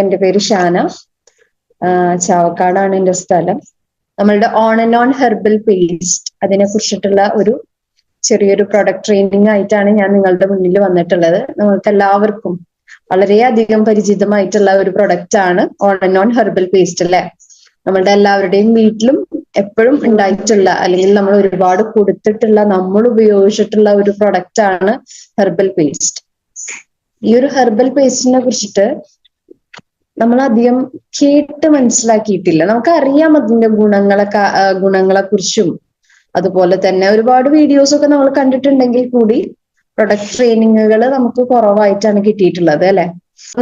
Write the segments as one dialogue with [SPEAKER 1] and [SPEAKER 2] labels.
[SPEAKER 1] എൻ്റെ പേര് ഷാന. ചാവക്കാടാണ് എൻ്റെ സ്ഥലം. നമ്മളുടെ on and on herbal paste അതിനെ കുറിച്ചിട്ടുള്ള ഒരു ചെറിയൊരു പ്രൊഡക്റ്റ് ട്രെയിനിങ് ആയിട്ടാണ് ഞാൻ നിങ്ങളുടെ മുന്നിൽ വന്നിട്ടുള്ളത്. നിങ്ങൾക്ക് എല്ലാവർക്കും വളരെയധികം പരിചിതമായിട്ടുള്ള ഒരു പ്രൊഡക്റ്റ് ആണ് on and on herbal paste അല്ലെ. നമ്മളുടെ എല്ലാവരുടെയും വീട്ടിലും എപ്പോഴും ഉണ്ടായിട്ടുള്ള അല്ലെങ്കിൽ നമ്മൾ ഒരുപാട് കൊടുത്തിട്ടുള്ള നമ്മൾ ഉപയോഗിച്ചിട്ടുള്ള ഒരു പ്രൊഡക്റ്റ് ആണ് ഹെർബൽ പേസ്റ്റ്. ഈ ഒരു ഹെർബൽ പേസ്റ്റിനെ കുറിച്ചിട്ട് നമ്മൾ അധികം കേട്ട് മനസ്സിലാക്കിയിട്ടില്ല. നമുക്കറിയാം അതിന്റെ ഗുണങ്ങളെ കുറിച്ചും അതുപോലെ തന്നെ ഒരുപാട് വീഡിയോസ് ഒക്കെ നമ്മൾ കണ്ടിട്ടുണ്ടെങ്കിൽ കൂടി പ്രൊഡക്റ്റ് ട്രെയിനിങ്ങുകൾ നമുക്ക് കുറവായിട്ടാണ് കിട്ടിയിട്ടുള്ളത് അല്ലെ.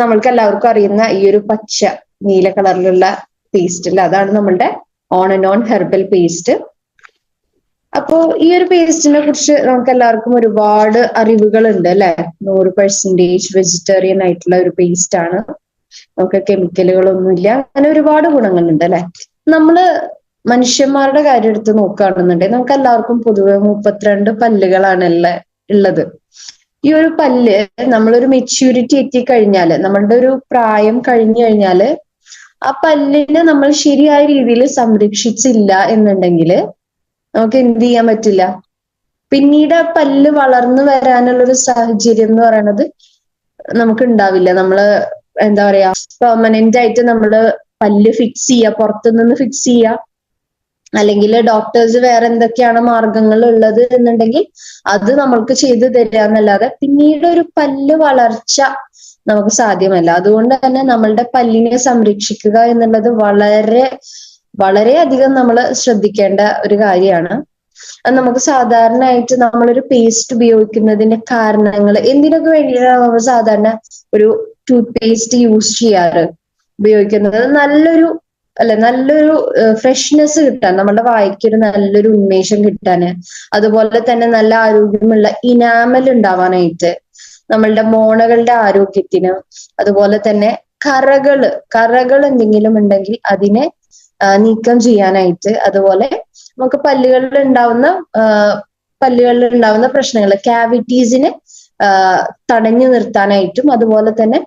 [SPEAKER 1] നമ്മൾക്ക് എല്ലാവർക്കും അറിയുന്ന ഈ ഒരു പച്ച നീല കളറിലുള്ള പേസ്റ്റ് അല്ല, അതാണ് നമ്മളുടെ on and on herbal paste. അപ്പോ ഈ ഒരു പേസ്റ്റിനെ കുറിച്ച് നമുക്ക് എല്ലാവർക്കും ഒരുപാട് അറിവുകളുണ്ട് അല്ലെ. 100% വെജിറ്റേറിയൻ ആയിട്ടുള്ള ഒരു പേസ്റ്റ് ആണ്. നമുക്ക് കെമിക്കലുകളൊന്നുമില്ല, അങ്ങനെ ഒരുപാട് ഗുണങ്ങളുണ്ട് അല്ലെ. നമ്മള് മനുഷ്യന്മാരുടെ കാര്യം എടുത്ത് നോക്കുകയാണെന്നുണ്ടെങ്കിൽ നമുക്ക് എല്ലാവർക്കും പൊതുവെ 32 പല്ലുകളാണ് ഉള്ളത്. ഈ ഒരു പല്ല് നമ്മളൊരു മെച്യൂരിറ്റി എത്തിക്കഴിഞ്ഞാല്, നമ്മളുടെ ഒരു പ്രായം കഴിഞ്ഞു കഴിഞ്ഞാല് ആ പല്ലിനെ നമ്മൾ ശരിയായ രീതിയിൽ സംരക്ഷിച്ചില്ല എന്നുണ്ടെങ്കിൽ നമുക്ക് എന്ത് ചെയ്യാൻ പറ്റില്ല. പിന്നീട് ആ പല്ല് വളർന്നു വരാനുള്ള ഒരു സാഹചര്യം എന്ന് പറയുന്നത് നമുക്ക് ഉണ്ടാവില്ല. നമ്മള് എന്താ പറയാ, പെർമനന്റ് ആയിട്ട് നമ്മള് പല്ല് ഫിക്സ് ചെയ്യുക, പുറത്തുനിന്ന് ഫിക്സ് ചെയ്യുക, അല്ലെങ്കിൽ ഡോക്ടേഴ്സ് വേറെ എന്തൊക്കെയാണ് മാർഗങ്ങൾ ഉള്ളത് എന്നുണ്ടെങ്കിൽ അത് നമ്മൾക്ക് ചെയ്തു തരിക എന്നല്ലാതെ പിന്നീട് ഒരു പല്ല് വളർച്ച നമുക്ക് സാധ്യമല്ല. അതുകൊണ്ട് തന്നെ നമ്മളുടെ പല്ലിനെ സംരക്ഷിക്കുക എന്നുള്ളത് വളരെയധികം നമ്മൾ ശ്രദ്ധിക്കേണ്ട ഒരു കാര്യമാണ്. അത് നമുക്ക് സാധാരണയായിട്ട് നമ്മളൊരു പേസ്റ്റ് ഉപയോഗിക്കുന്നതിന്റെ കാരണങ്ങൾ, എന്തിനൊക്കെ വേണ്ടിയിട്ടാണ് നമ്മൾ സാധാരണ ഒരു ടൂത്ത് പേസ്റ്റ് യൂസ് ചെയ്യാറ്, ഉപയോഗിക്കുന്നത് നല്ലൊരു ഫ്രഷ്നെസ് കിട്ടാൻ, നമ്മുടെ വായിക്ക് ഒരു നല്ലൊരു ഉന്മേഷം കിട്ടാന്, അതുപോലെ തന്നെ നല്ല ആരോഗ്യമുള്ള ഇനാമൽ ഉണ്ടാവാനായിട്ട്, നമ്മളുടെ മോണകളുടെ ആരോഗ്യത്തിന്, അതുപോലെ തന്നെ കറകൾ എന്തെങ്കിലും ഉണ്ടെങ്കിൽ അതിനെ നീക്കം ചെയ്യാനായിട്ട്, അതുപോലെ നമുക്ക് പല്ലുകളിൽ ഉണ്ടാവുന്ന പ്രശ്നങ്ങൾ, ക്യാവിറ്റീസിനെ തടഞ്ഞു നിർത്താനായിട്ടും, അതുപോലെ തന്നെ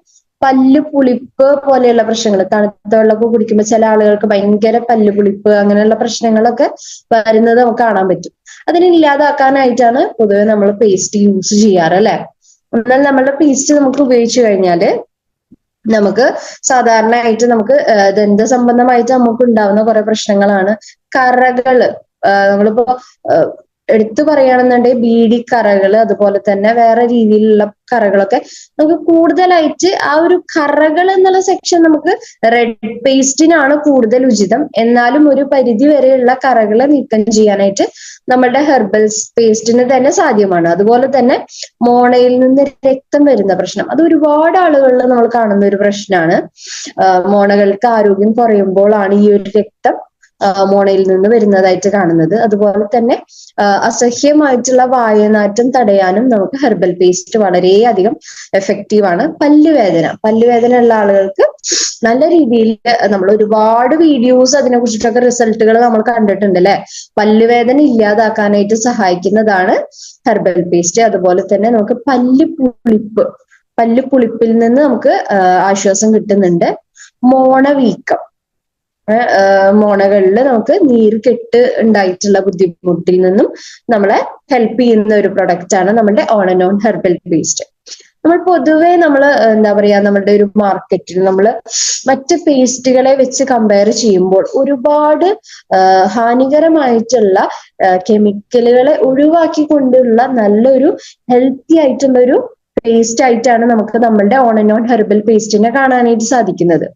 [SPEAKER 1] പല്ല് പുളിപ്പ് പോലെയുള്ള പ്രശ്നങ്ങൾ, തണുത്ത വെള്ളമൊക്കെ കുടിക്കുമ്പോൾ ചില ആളുകൾക്ക് ഭയങ്കര പല്ല് പുളിപ്പ് അങ്ങനെയുള്ള പ്രശ്നങ്ങളൊക്കെ വരുന്നത് നമുക്ക് കാണാൻ പറ്റും. അതിനെ ഇല്ലാതാക്കാനായിട്ടാണ് പൊതുവെ നമ്മൾ പേസ്റ്റ് യൂസ് ചെയ്യാറ് അല്ലെ. എന്നാൽ നമ്മളുടെ പേസ്റ്റ് നമുക്ക് ഉപയോഗിച്ചു കഴിഞ്ഞാല് നമുക്ക് സാധാരണയായിട്ട് നമുക്ക് ദന്ത സംബന്ധമായിട്ട് നമുക്ക് ഉണ്ടാവുന്ന കുറെ പ്രശ്നങ്ങളാണ് കറകള്. നമ്മളിപ്പോ എടുത്തു പറയുകയാണെന്നുണ്ടെങ്കിൽ ബീഡിക്കറകള്, അതുപോലെ തന്നെ വേറെ രീതിയിലുള്ള കറകളൊക്കെ നമുക്ക് കൂടുതലായിട്ട് ആ ഒരു കറകൾ എന്നുള്ള സെക്ഷൻ നമുക്ക് റെഡ് പേസ്റ്റിനാണ് കൂടുതൽ ഉചിതം. എന്നാലും ഒരു പരിധി വരെയുള്ള കറകളെ നീക്കം ചെയ്യാനായിട്ട് നമ്മളുടെ ഹെർബൽ പേസ്റ്റിന് തന്നെ സാധ്യമാണ്. അതുപോലെ തന്നെ മോണയിൽ നിന്ന് രക്തം വരുന്ന പ്രശ്നം, അത് ഒരുപാട് ആളുകളിൽ നമ്മൾ കാണുന്ന ഒരു പ്രശ്നമാണ്. മോണകൾക്ക് ആരോഗ്യം കുറയുമ്പോഴാണ് ഈ ഒരു രക്തം മോണയിൽ നിന്ന് വരുന്നതായിട്ട് കാണുന്നത്. അതുപോലെ തന്നെ അസഹ്യമായിട്ടുള്ള വായനാറ്റം തടയാനും നമുക്ക് ഹെർബൽ പേസ്റ്റ് വളരെയധികം എഫക്റ്റീവ് ആണ്. പല്ലുവേദന ഉള്ള ആളുകൾക്ക് നല്ല രീതിയിൽ നമ്മൾ ഒരുപാട് വീഡിയോസ് അതിനെ കുറിച്ചിട്ടൊക്കെ റിസൾട്ടുകൾ നമ്മൾ കണ്ടിട്ടുണ്ട് അല്ലെ. പല്ലുവേദന ഇല്ലാതാക്കാനായിട്ട് സഹായിക്കുന്നതാണ് ഹെർബൽ പേസ്റ്റ്. അതുപോലെ തന്നെ നമുക്ക് പല്ല് പുളിപ്പിൽ നിന്ന് നമുക്ക് ആശ്വാസം കിട്ടുന്നുണ്ട്. മോണവീക്കം, മോണകളിൽ നമുക്ക് നീർക്കെട്ട് ഉണ്ടായിട്ടുള്ള ബുദ്ധിമുട്ടിൽ നിന്നും നമ്മളെ ഹെൽപ്പ് ചെയ്യുന്ന ഒരു പ്രൊഡക്റ്റ് ആണ് നമ്മുടെ on and on herbal paste. നമ്മൾ പൊതുവെ എന്താ പറയാ, നമ്മളുടെ ഒരു മാർക്കറ്റിൽ നമ്മൾ മറ്റ് പേസ്റ്റുകളെ വെച്ച് കമ്പയർ ചെയ്യുമ്പോൾ ഒരുപാട് ഹാനികരമായിട്ടുള്ള കെമിക്കലുകളെ ഒഴിവാക്കിക്കൊണ്ടുള്ള നല്ലൊരു ഹെൽത്തി ആയിട്ടുള്ള ഒരു പേസ്റ്റ് ആയിട്ടാണ് നമുക്ക് നമ്മളുടെ ഓൺ ആൻഡ് ഓൺ ഹെർബൽ പേസ്റ്റിനെ കാണാനായിട്ട് സാധിക്കുന്നത്.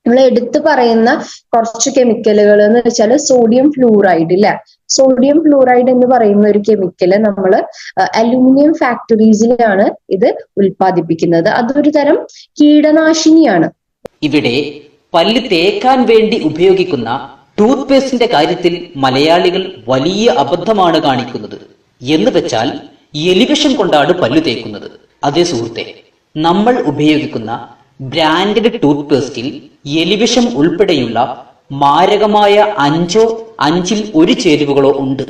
[SPEAKER 1] നമ്മൾ എടുത്തു പറയുന്ന കുറച്ച് കെമിക്കലുകൾ എന്ന് വെച്ചാൽ സോഡിയം ഫ്ലൂറൈഡ് ഇല്ല. സോഡിയം ഫ്ലൂറൈഡ് എന്ന് പറയുന്ന ഒരു കെമിക്കല് നമ്മൾ അലൂമിനിയം ഫാക്ടറീസിലാണ് ഇത് ഉൽപ്പാദിപ്പിക്കുന്നത്. അതൊരു തരം കീടനാശിനിയാണ്.
[SPEAKER 2] ഇവിടെ പല്ല് തേക്കാൻ വേണ്ടി ഉപയോഗിക്കുന്ന ടൂത്ത് പേസ്റ്റിന്റെ കാര്യത്തിൽ മലയാളികൾ വലിയ അബദ്ധമാണ് കാണിക്കുന്നത്. എന്ന് വെച്ചാൽ എലിവിഷം കൊണ്ടാണ് പല്ല് തേക്കുന്നത്. അതേ സുഹൃത്തെ, നമ്മൾ ഉപയോഗിക്കുന്ന ബ്രാൻഡഡ് ടൂത്ത് പേസ്റ്റിൽ എലിവിഷം ഉൾപ്പെടെയുള്ള മാരകമായ 5 ചേരുവകളോ ഉണ്ട്.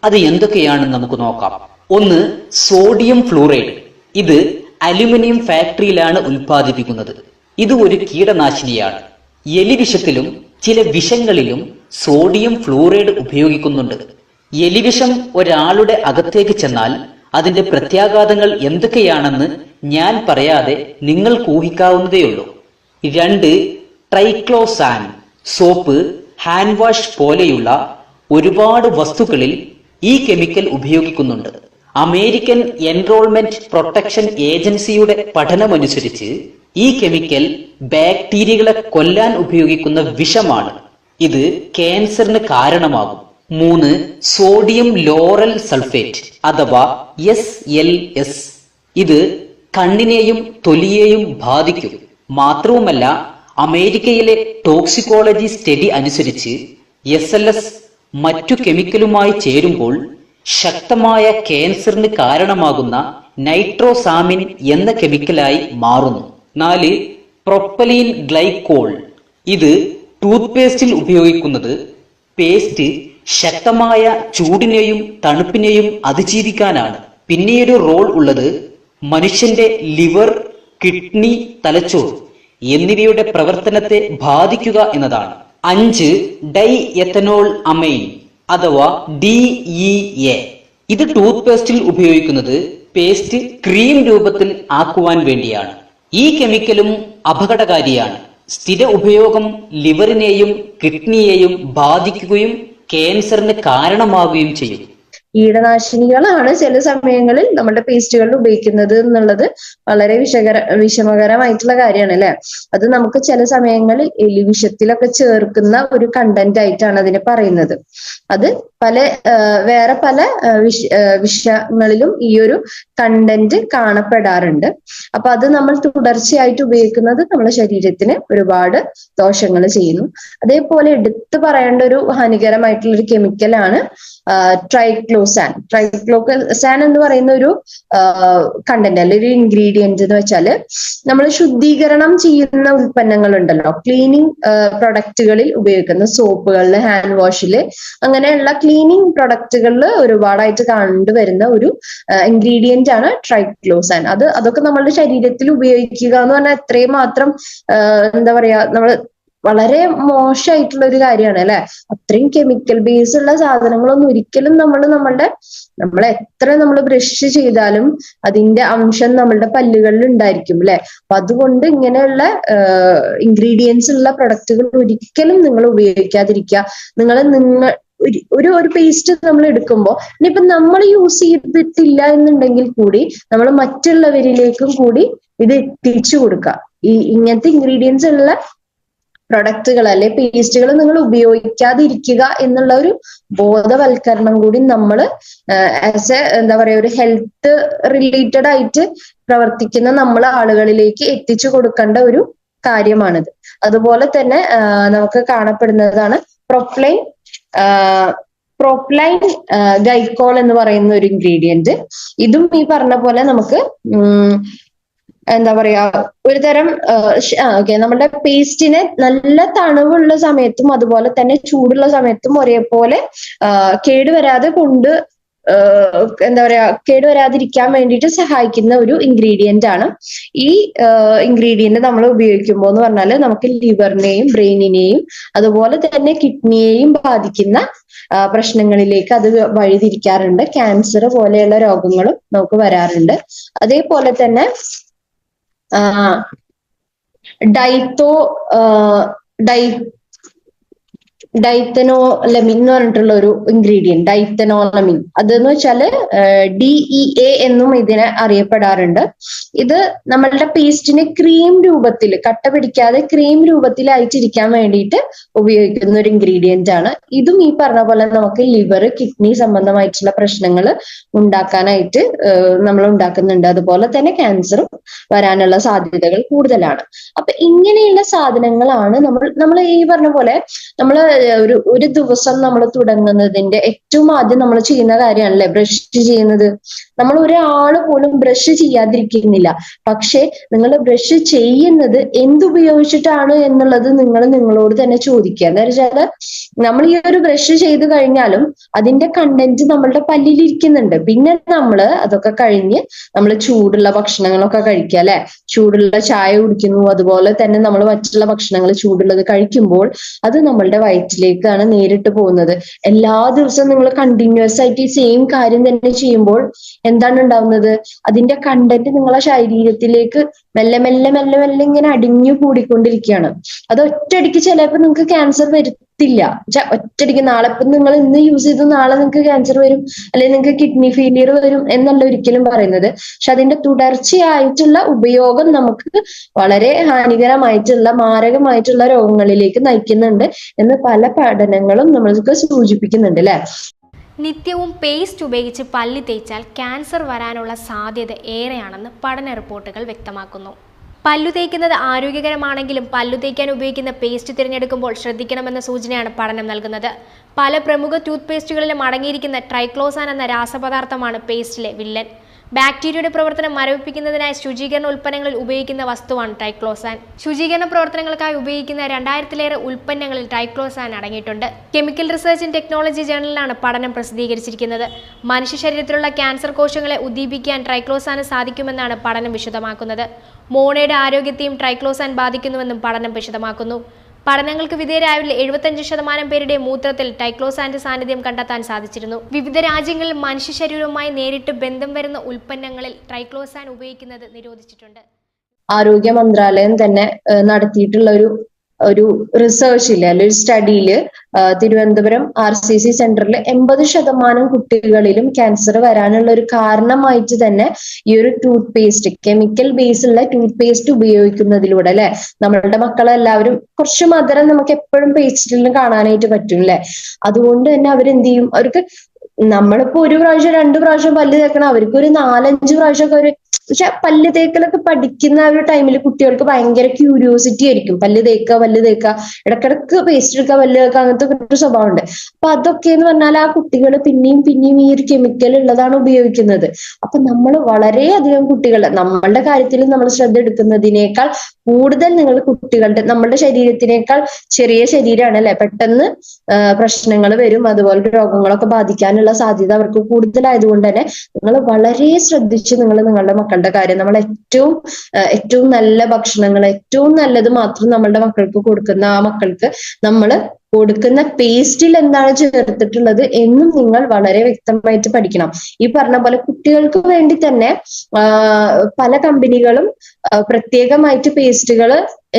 [SPEAKER 2] അത് എന്തൊക്കെയാണെന്ന് നമുക്ക് നോക്കാം. ഒന്ന്, സോഡിയം ഫ്ലൂറൈഡ്. ഇത് അലുമിനിയം ഫാക്ടറിയിലാണ് ഉൽപ്പാദിപ്പിക്കുന്നത്. ഇത് ഒരു കീടനാശിനിയാണ്. എലിവിഷത്തിലും ചില വിഷങ്ങളിലും സോഡിയം ഫ്ലൂറൈഡ് ഉപയോഗിക്കുന്നുണ്ട്. എലിവിഷം ഒരാളുടെ അകത്തേക്ക് ചെന്നാൽ അതിന്റെ പ്രത്യാഘാതങ്ങൾ എന്തൊക്കെയാണെന്ന് ഞാൻ പറയാതെ നിങ്ങൾക്ക് ഊഹിക്കാവുന്നതേയുള്ളൂ. 2. ട്രൈക്ലോസാൻ. സോപ്പ്, ഹാൻഡ് വാഷ് പോലെയുള്ള ഒരുപാട് വസ്തുക്കളിൽ ഈ കെമിക്കൽ ഉപയോഗിക്കുന്നുണ്ട്. അമേരിക്കൻ എൻറോൾമെന്റ് പ്രൊട്ടക്ഷൻ ഏജൻസിയുടെ പഠനമനുസരിച്ച് ഈ കെമിക്കൽ ബാക്ടീരിയകളെ കൊല്ലാൻ ഉപയോഗിക്കുന്ന വിഷമാണ്. ഇത് ക്യാൻസറിന് കാരണമാകും. 3. സോഡിയം ലോറൽ സൾഫേറ്റ് അഥവാ SLS. ഇത് കണ്ണിനെയും തൊലിയെയും ബാധിക്കും. മാത്രവുമല്ല, അമേരിക്കയിലെ ടോക്സിക്കോളജി സ്റ്റഡി അനുസരിച്ച് SLS മറ്റു കെമിക്കലുമായി ചേരുമ്പോൾ ശക്തമായ ക്യാൻസറിന് കാരണമാകുന്ന നൈട്രോസാമിൻ എന്ന കെമിക്കലായി മാറുന്നു. 4. Propylene glycol. ഇത് ടൂത്ത് പേസ്റ്റിൽ ഉപയോഗിക്കുന്നത് പേസ്റ്റ് ശക്തമായ ചൂടിനെയും തണുപ്പിനെയും അതിജീവിക്കാനാണ്. പിന്നീട് റോൾ ഉള്ളത് മനുഷ്യന്റെ ലിവർ, കിഡ്നി, തലച്ചോർ എന്നിവയുടെ പ്രവർത്തനത്തെ ബാധിക്കുക എന്നതാണ്. 5. ഡൈ എത്തനോൾ അമൈൻ അഥവാ DEA. ഇത് ടൂത്ത് പേസ്റ്റിൽ ഉപയോഗിക്കുന്നത് പേസ്റ്റ് ക്രീം രൂപത്തിൽ ആക്കുവാൻ വേണ്ടിയാണ്. ഈ കെമിക്കലും അപകടകാരിയാണ്. സ്ഥിര ഉപയോഗം ലിവറിനെയും കിഡ്നിയെയും ബാധിക്കുകയും ക്യാൻസറിന് കാരണമാവുകയും ചെയ്യും.
[SPEAKER 1] കീടനാശിനികളാണ് ചില സമയങ്ങളിൽ നമ്മുടെ പേസ്റ്റുകളിൽ ഉപയോഗിക്കുന്നത് എന്നുള്ളത് വളരെ വിഷമകരമായിട്ടുള്ള കാര്യമാണ് അല്ലെ. അത് നമുക്ക് ചില സമയങ്ങളിൽ എലിവിഷത്തിലൊക്കെ ചേർക്കുന്ന ഒരു കണ്ടന്റ് ആയിട്ടാണ് അതിനെ പറയുന്നത്. അത് വേറെ പല വിഷങ്ങളിലും ഈ ഒരു കണ്ടന്റ് കാണപ്പെടാറുണ്ട്. അപ്പൊ അത് നമ്മൾ തുടർച്ചയായിട്ട് ഉപയോഗിക്കുന്നത് നമ്മുടെ ശരീരത്തിന് ഒരുപാട് ദോഷങ്ങൾ ചെയ്യുന്നു. അതേപോലെ എടുത്തു പറയേണ്ട ഒരു ഹാനികരമായിട്ടുള്ള ഒരു കെമിക്കലാണ് ട്രൈക്ലോസാൻ. ട്രൈക്ലോസാൻ എന്ന് പറയുന്ന ഒരു കണ്ടന്റ് അല്ലെ ഒരു ഇൻഗ്രീഡിയന്റ് എന്ന് വെച്ചാല് നമ്മൾ ശുദ്ധീകരണം ചെയ്യുന്ന ഉൽപ്പന്നങ്ങൾ ഉണ്ടല്ലോ, ക്ലീനിങ് പ്രൊഡക്റ്റുകളിൽ ഉപയോഗിക്കുന്ന സോപ്പുകളിൽ, ഹാൻഡ് വാഷില്, അങ്ങനെയുള്ള ക്ലീനിങ് പ്രൊഡക്റ്റുകളിൽ ഒരുപാടായിട്ട് കണ്ടുവരുന്ന ഒരു ഇൻഗ്രീഡിയന്റ് ആണ് ട്രൈക്ലോസാൻ. അതൊക്കെ നമ്മളുടെ ശരീരത്തിൽ ഉപയോഗിക്കുക എന്ന് പറഞ്ഞാൽ എത്രയും മാത്രം എന്താ പറയാ, നമ്മൾ വളരെ മോശമായിട്ടുള്ള ഒരു കാര്യമാണ് അല്ലെ. അത്രയും കെമിക്കൽ ബേസ് ഉള്ള സാധനങ്ങളൊന്നും ഒരിക്കലും നമ്മൾ എത്ര നമ്മൾ ബ്രഷ് ചെയ്താലും അതിന്റെ അംശം നമ്മളുടെ പല്ലുകളിൽ ഉണ്ടായിരിക്കും അല്ലെ. അപ്പൊ അതുകൊണ്ട് ഇങ്ങനെയുള്ള ഇൻഗ്രീഡിയൻസ് ഉള്ള പ്രൊഡക്റ്റുകൾ ഒരിക്കലും നിങ്ങൾ ഉപയോഗിക്കാതിരിക്കുക. ഒരു പേസ്റ്റ് നമ്മൾ എടുക്കുമ്പോൾ ഇനിയിപ്പൊ നമ്മൾ യൂസ് ചെയ്തിട്ടില്ല എന്നുണ്ടെങ്കിൽ കൂടി നമ്മൾ മറ്റുള്ളവരിലേക്കും കൂടി ഇത് എത്തിച്ചു കൊടുക്കുക. ഇങ്ങനത്തെ ഇൻഗ്രീഡിയൻസ് ഉള്ള പ്രൊഡക്റ്റുകൾ അല്ലെ പേസ്റ്റുകൾ നിങ്ങൾ ഉപയോഗിക്കാതിരിക്കുക എന്നുള്ള ഒരു ബോധവൽക്കരണം കൂടി നമ്മൾ എന്താ പറയാ ഒരു ഹെൽത്ത് റിലേറ്റഡ് ആയിട്ട് പ്രവർത്തിക്കുന്ന നമ്മളെ ആളുകളിലേക്ക് എത്തിച്ചു കൊടുക്കേണ്ട ഒരു കാര്യമാണിത്. അതുപോലെ തന്നെ നമുക്ക് കാണപ്പെടുന്നതാണ് പ്രോപ്ലൈൻ ഗൈക്കോൾ എന്ന് പറയുന്ന ഒരു ഇൻഗ്രീഡിയന്റ്. ഇതും ഈ പറഞ്ഞ പോലെ നമുക്ക് എന്താ പറയാ ഒരു തരം നമ്മുടെ പേസ്റ്റിനെ നല്ല തണുവുള്ള സമയത്തും അതുപോലെ തന്നെ ചൂടുള്ള സമയത്തും ഒരേപോലെ കേടുവരാതെ കേടുവരാതിരിക്കാൻ വേണ്ടിയിട്ട് സഹായിക്കുന്ന ഒരു ഇൻഗ്രീഡിയന്റ് ആണ്. ഈ ഇൻഗ്രീഡിയന്റ് നമ്മൾ ഉപയോഗിക്കുമ്പോൾ എന്ന് പറഞ്ഞാല് നമുക്ക് ലിവറിനെയും ബ്രെയിനിനെയും അതുപോലെ തന്നെ കിഡ്നിയെയും ബാധിക്കുന്ന പ്രശ്നങ്ങളിലേക്ക് അത് വഴിതിരിക്കാറുണ്ട്. ക്യാൻസർ പോലെയുള്ള രോഗങ്ങളും നമുക്ക് വരാറുണ്ട്. അതേപോലെ തന്നെ ഡൈത്തനോലമിൻ എന്ന് പറഞ്ഞിട്ടുള്ള ഒരു ഇൻഗ്രീഡിയന്റ്, ഡൈത്തനോലമിൻ. അതെന്ന് വെച്ചാല് DEA എന്നും ഇതിനെ അറിയപ്പെടാറുണ്ട്. ഇത് നമ്മളുടെ പേസ്റ്റിനെ ക്രീം രൂപത്തിൽ കട്ട പിടിക്കാതെ ക്രീം രൂപത്തിലായിട്ടിരിക്കാൻ വേണ്ടിയിട്ട് ഉപയോഗിക്കുന്ന ഒരു ഇൻഗ്രീഡിയന്റ് ആണ്. ഇതും ഈ പറഞ്ഞ പോലെ നമുക്ക് ലിവർ, കിഡ്നി സംബന്ധമായിട്ടുള്ള പ്രശ്നങ്ങൾ ഉണ്ടാക്കാനായിട്ട് നമ്മൾ ഉണ്ടാക്കുന്നുണ്ട്. അതുപോലെ തന്നെ ക്യാൻസറും വരാനുള്ള സാധ്യതകൾ കൂടുതലാണ്. അപ്പൊ ഇങ്ങനെയുള്ള സാധനങ്ങളാണ് നമ്മൾ ഈ പറഞ്ഞ പോലെ നമ്മള് ഒരു ദിവസം നമ്മൾ തുടങ്ങുന്നതിന്റെ ഏറ്റവും ആദ്യം നമ്മൾ ചെയ്യുന്ന കാര്യമാണല്ലേ ബ്രഷ് ചെയ്യുന്നത്. നമ്മൾ ഒരാള് പോലും ബ്രഷ് ചെയ്യാതിരിക്കുന്നില്ല. പക്ഷെ നിങ്ങൾ ബ്രഷ് ചെയ്യുന്നത് എന്തുപയോഗിച്ചിട്ടാണ് എന്നുള്ളത് നിങ്ങൾ നിങ്ങളോട് തന്നെ ചോദിക്കുക. എന്താ വെച്ചാല് നമ്മൾ ഈ ഒരു ബ്രഷ് ചെയ്ത് കഴിഞ്ഞാലും അതിന്റെ കണ്ടന്റ് നമ്മളുടെ പല്ലിൽ ഇരിക്കുന്നുണ്ട്. പിന്നെ അതൊക്കെ കഴിഞ്ഞ് നമ്മൾ ചൂടുള്ള ഭക്ഷണങ്ങളൊക്കെ കഴിക്കുക അല്ലെ. ചൂടുള്ള ചായ കുടിക്കുന്നു, അതുപോലെ തന്നെ നമ്മൾ മറ്റുള്ള ഭക്ഷണങ്ങൾ ചൂടുള്ളത് കഴിക്കുമ്പോൾ അത് നമ്മളുടെ വയറ്റിലേക്കാണ് നേരിട്ട് പോകുന്നത്. എല്ലാ ദിവസവും നിങ്ങൾ കണ്ടിന്യൂസ് ആയിട്ട് ഈ സെയിം കാര്യം തന്നെ ചെയ്യുമ്പോൾ എന്താണ് ഉണ്ടാവുന്നത്? അതിന്റെ കണ്ടന്റ് നിങ്ങളെ ശരീരത്തിലേക്ക് മെല്ലെ മെല്ലെ മെല്ലെ മെല്ലെ ഇങ്ങനെ അടിഞ്ഞു കൂടിക്കൊണ്ടിരിക്കുകയാണ്. അത് ഒറ്റയടിക്ക് ചിലപ്പോൾ നിങ്ങൾക്ക് ക്യാൻസർ വരുത്തില്ല. ഒറ്റയടിക്ക് നാളെ ഇപ്പം നിങ്ങൾ ഇന്ന് യൂസ് ചെയ്ത് നാളെ നിങ്ങൾക്ക് ക്യാൻസർ വരും, അല്ലെങ്കിൽ നിങ്ങൾക്ക് കിഡ്നി ഫെയിലിയർ വരും എന്നല്ല ഒരിക്കലും പറയുന്നത്. പക്ഷെ അതിന്റെ തുടർച്ചയായിട്ടുള്ള ഉപയോഗം നമുക്ക് വളരെ ഹാനികരമായിട്ടുള്ള മാരകമായിട്ടുള്ള രോഗങ്ങളിലേക്ക് നയിക്കുന്നുണ്ട് എന്ന് പല പഠനങ്ങളും നമ്മൾക്ക് സൂചിപ്പിക്കുന്നുണ്ട് അല്ലെ.
[SPEAKER 3] നിത്യവും പേസ്റ്റ് ഉപയോഗിച്ച് പല്ല് തേച്ചാൽ ക്യാൻസർ വരാനുള്ള സാധ്യത ഏറെയാണെന്ന് പഠന റിപ്പോർട്ടുകൾ വ്യക്തമാക്കുന്നു. പല്ലു തേക്കുന്നത് ആരോഗ്യകരമാണെങ്കിലും പല്ലു തേക്കാൻ ഉപയോഗിക്കുന്ന പേസ്റ്റ് തിരഞ്ഞെടുക്കുമ്പോൾ ശ്രദ്ധിക്കണമെന്ന സൂചനയാണ് പഠനം നൽകുന്നത്. പല പ്രമുഖ ടൂത്ത് പേസ്റ്റുകളിലും അടങ്ങിയിരിക്കുന്ന ട്രൈക്ലോസാൻ എന്ന രാസപദാർത്ഥമാണ് പേസ്റ്റിലെ വില്ലൻ. ബാക്ടീരിയയുടെ പ്രവർത്തനം മരവിപ്പിക്കുന്നതിനായി ശുചീകരണ ഉൽപ്പന്നങ്ങളിൽ ഉപയോഗിക്കുന്ന വസ്തുവാണ് ട്രൈക്ലോസാൻ. ശുചീകരണ പ്രവർത്തനങ്ങൾക്കായി ഉപയോഗിക്കുന്ന 2000-ലേറെ ഉൽപ്പന്നങ്ങളിൽ ട്രൈക്ലോസാൻ അടങ്ങിയിട്ടുണ്ട്. കെമിക്കൽ റിസർച്ച് ആൻഡ് ടെക്നോളജി ജേണലിലാണ് പഠനം പ്രസിദ്ധീകരിച്ചിരിക്കുന്നത്. മനുഷ്യ ശരീരത്തിലുള്ള ക്യാൻസർ കോശങ്ങളെ ഉദ്ദീപിക്കാൻ ട്രൈക്ലോസാന് സാധിക്കുമെന്നാണ് പഠനം വിശദമാക്കുന്നത്. മോണയുടെ ആരോഗ്യത്തെയും ട്രൈക്ലോസാൻ ബാധിക്കുന്നുവെന്നും പഠനം വിശദമാക്കുന്നു. പഠനങ്ങൾക്ക് വിധേയരായവരിൽ 75% പേരുടെ മൂത്രത്തിൽ ട്രൈക്ലോസാന്റെ സാന്നിധ്യം കണ്ടെത്താൻ സാധിച്ചിരുന്നു. വിവിധ രാജ്യങ്ങളിൽ മനുഷ്യ ശരീരവുമായി നേരിട്ട് ബന്ധം വരുന്ന ഉൽപ്പന്നങ്ങളിൽ ട്രൈക്ലോസാൻ ഉപയോഗിക്കുന്നത് നിരോധിച്ചിട്ടുണ്ട്.
[SPEAKER 1] ആരോഗ്യ മന്ത്രാലയം തന്നെ നടത്തിയിട്ടുള്ള ഒരു റിസർച്ചില് അല്ലെങ്കിൽ ഒരു സ്റ്റഡിയില് തിരുവനന്തപുരം RCC സെന്ററിൽ 80% കുട്ടികളിലും ക്യാൻസർ വരാനുള്ള ഒരു കാരണമായിട്ട് തന്നെ ഈ ഒരു ടൂത്ത് പേസ്റ്റ്, കെമിക്കൽ ബേസ് ഉള്ള ടൂത്ത് പേസ്റ്റ് ഉപയോഗിക്കുന്നതിലൂടെ അല്ലെ. നമ്മളുടെ മക്കളെല്ലാവരും കുറച്ച് മധുരം നമുക്ക് എപ്പോഴും പേസ്റ്റിലും കാണാനായിട്ട് പറ്റും അല്ലെ. അതുകൊണ്ട് തന്നെ അവരെന്ത് ചെയ്യും, അവർക്ക് നമ്മളിപ്പോ 1 പ്രാവശ്യം 2 പ്രാവശ്യം പല്ല് തേക്കണം, അവർക്ക് ഒരു 4-5 പ്രാവശ്യമൊക്കെ ഒരു പക്ഷെ പല്ല് തേക്കലൊക്കെ പഠിക്കുന്ന ഒരു ടൈമിൽ കുട്ടികൾക്ക് ഭയങ്കര ക്യൂരിയോസിറ്റി ആയിരിക്കും. പല്ല് തേക്കുക, ഇടക്കിടക്ക് പേസ്റ്റ് എടുക്കുക, പല്ല് തേക്കുക, അങ്ങനത്തെ ഒരു സ്വഭാവം ഉണ്ട്. അപ്പൊ അതൊക്കെ എന്ന് പറഞ്ഞാൽ ആ കുട്ടികൾ പിന്നെയും ഈ ഒരു കെമിക്കൽ ഉള്ളതാണ് ഉപയോഗിക്കുന്നത്. അപ്പൊ നമ്മൾ വളരെയധികം കുട്ടികളുടെ നമ്മളുടെ കാര്യത്തിൽ നമ്മൾ ശ്രദ്ധ എടുക്കുന്നതിനേക്കാൾ കൂടുതൽ നിങ്ങൾ കുട്ടികളുടെ, നമ്മളുടെ ശരീരത്തിനേക്കാൾ ചെറിയ ശരീരമാണ് അല്ലെ, പെട്ടെന്ന് പ്രശ്നങ്ങൾ വരും, അതുപോലെ രോഗങ്ങളൊക്കെ ബാധിക്കാനുള്ള സാധ്യത അവർക്ക് കൂടുതലായതുകൊണ്ട് തന്നെ നിങ്ങൾ വളരെ ശ്രദ്ധിച്ച് നിങ്ങളുടെ മക്കളുടെ കാര്യം, നമ്മൾ ഏറ്റവും നല്ല ഭക്ഷണങ്ങൾ, ഏറ്റവും നല്ലത് മാത്രം നമ്മളുടെ മക്കൾക്ക് കൊടുക്കുന്ന ആ മക്കൾക്ക് നമ്മൾ കൊടുക്കുന്ന പേസ്റ്റിൽ എന്താണ് ചേർത്തിട്ടുള്ളത് എന്നും നിങ്ങൾ വളരെ വ്യക്തമായിട്ട് പഠിക്കണം. ഈ പറഞ്ഞ പോലെ കുട്ടികൾക്ക് വേണ്ടി തന്നെ പല കമ്പനികളും പ്രത്യേകമായിട്ട് പേസ്റ്റുകൾ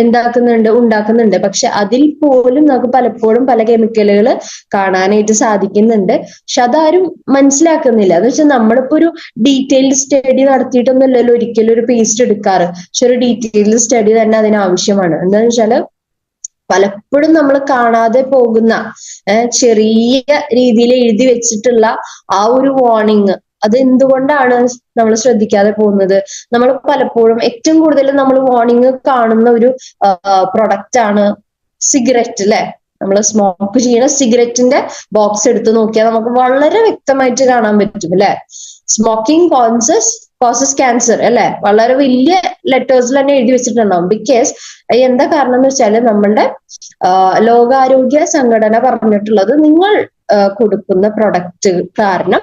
[SPEAKER 1] ഉണ്ടാക്കുന്നുണ്ട്. പക്ഷെ അതിൽ പോലും നമുക്ക് പലപ്പോഴും പല കെമിക്കലുകൾ കാണാനായിട്ട് സാധിക്കുന്നുണ്ട്. പക്ഷെ അതാരും മനസ്സിലാക്കുന്നില്ല. എന്ന് വെച്ചാൽ നമ്മളിപ്പോ ഒരു ഡീറ്റെയിൽഡ് സ്റ്റഡി നടത്തിയിട്ടൊന്നുമല്ലല്ലോ ഒരിക്കലും ഒരു പേസ്റ്റ് എടുക്കാറ്. പക്ഷെ ഒരു ഡീറ്റെയിൽഡ് സ്റ്റഡി തന്നെ അതിന് ആവശ്യമാണ്. എന്താണെന്ന് വെച്ചാല് പലപ്പോഴും നമ്മൾ കാണാതെ പോകുന്ന ചെറിയ രീതിയിൽ എഴുതി വെച്ചിട്ടുള്ള ആ ഒരു വാർണിംഗ്, അത് എന്തുകൊണ്ടാണ് നമ്മൾ ശ്രദ്ധിക്കാതെ പോകുന്നത്? നമ്മൾ പലപ്പോഴും ഏറ്റവും കൂടുതൽ നമ്മൾ വാർണിംഗ് കാണുന്ന ഒരു പ്രൊഡക്റ്റ് ആണ് സിഗരറ്റ് അല്ലെ. നമ്മൾ സ്മോക്ക് ചെയ്യുന്ന സിഗരറ്റിന്റെ ബോക്സ് എടുത്ത് നോക്കിയാൽ നമുക്ക് വളരെ വ്യക്തമായിട്ട് കാണാൻ പറ്റും അല്ലെ. സ്മോക്കിംഗ് കോസസ് ക്യാൻസർ അല്ലെ, വളരെ വലിയ ലെറ്റേഴ്സിൽ തന്നെ എഴുതി വെച്ചിട്ടുണ്ടാവും. ബിക്കോസ് എന്താ കാരണം എന്ന് വെച്ചാല് നമ്മളുടെ ലോകാരോഗ്യ സംഘടന പറഞ്ഞിട്ടുള്ളത്, നിങ്ങൾ കൊടുക്കുന്ന പ്രൊഡക്റ്റ് കാരണം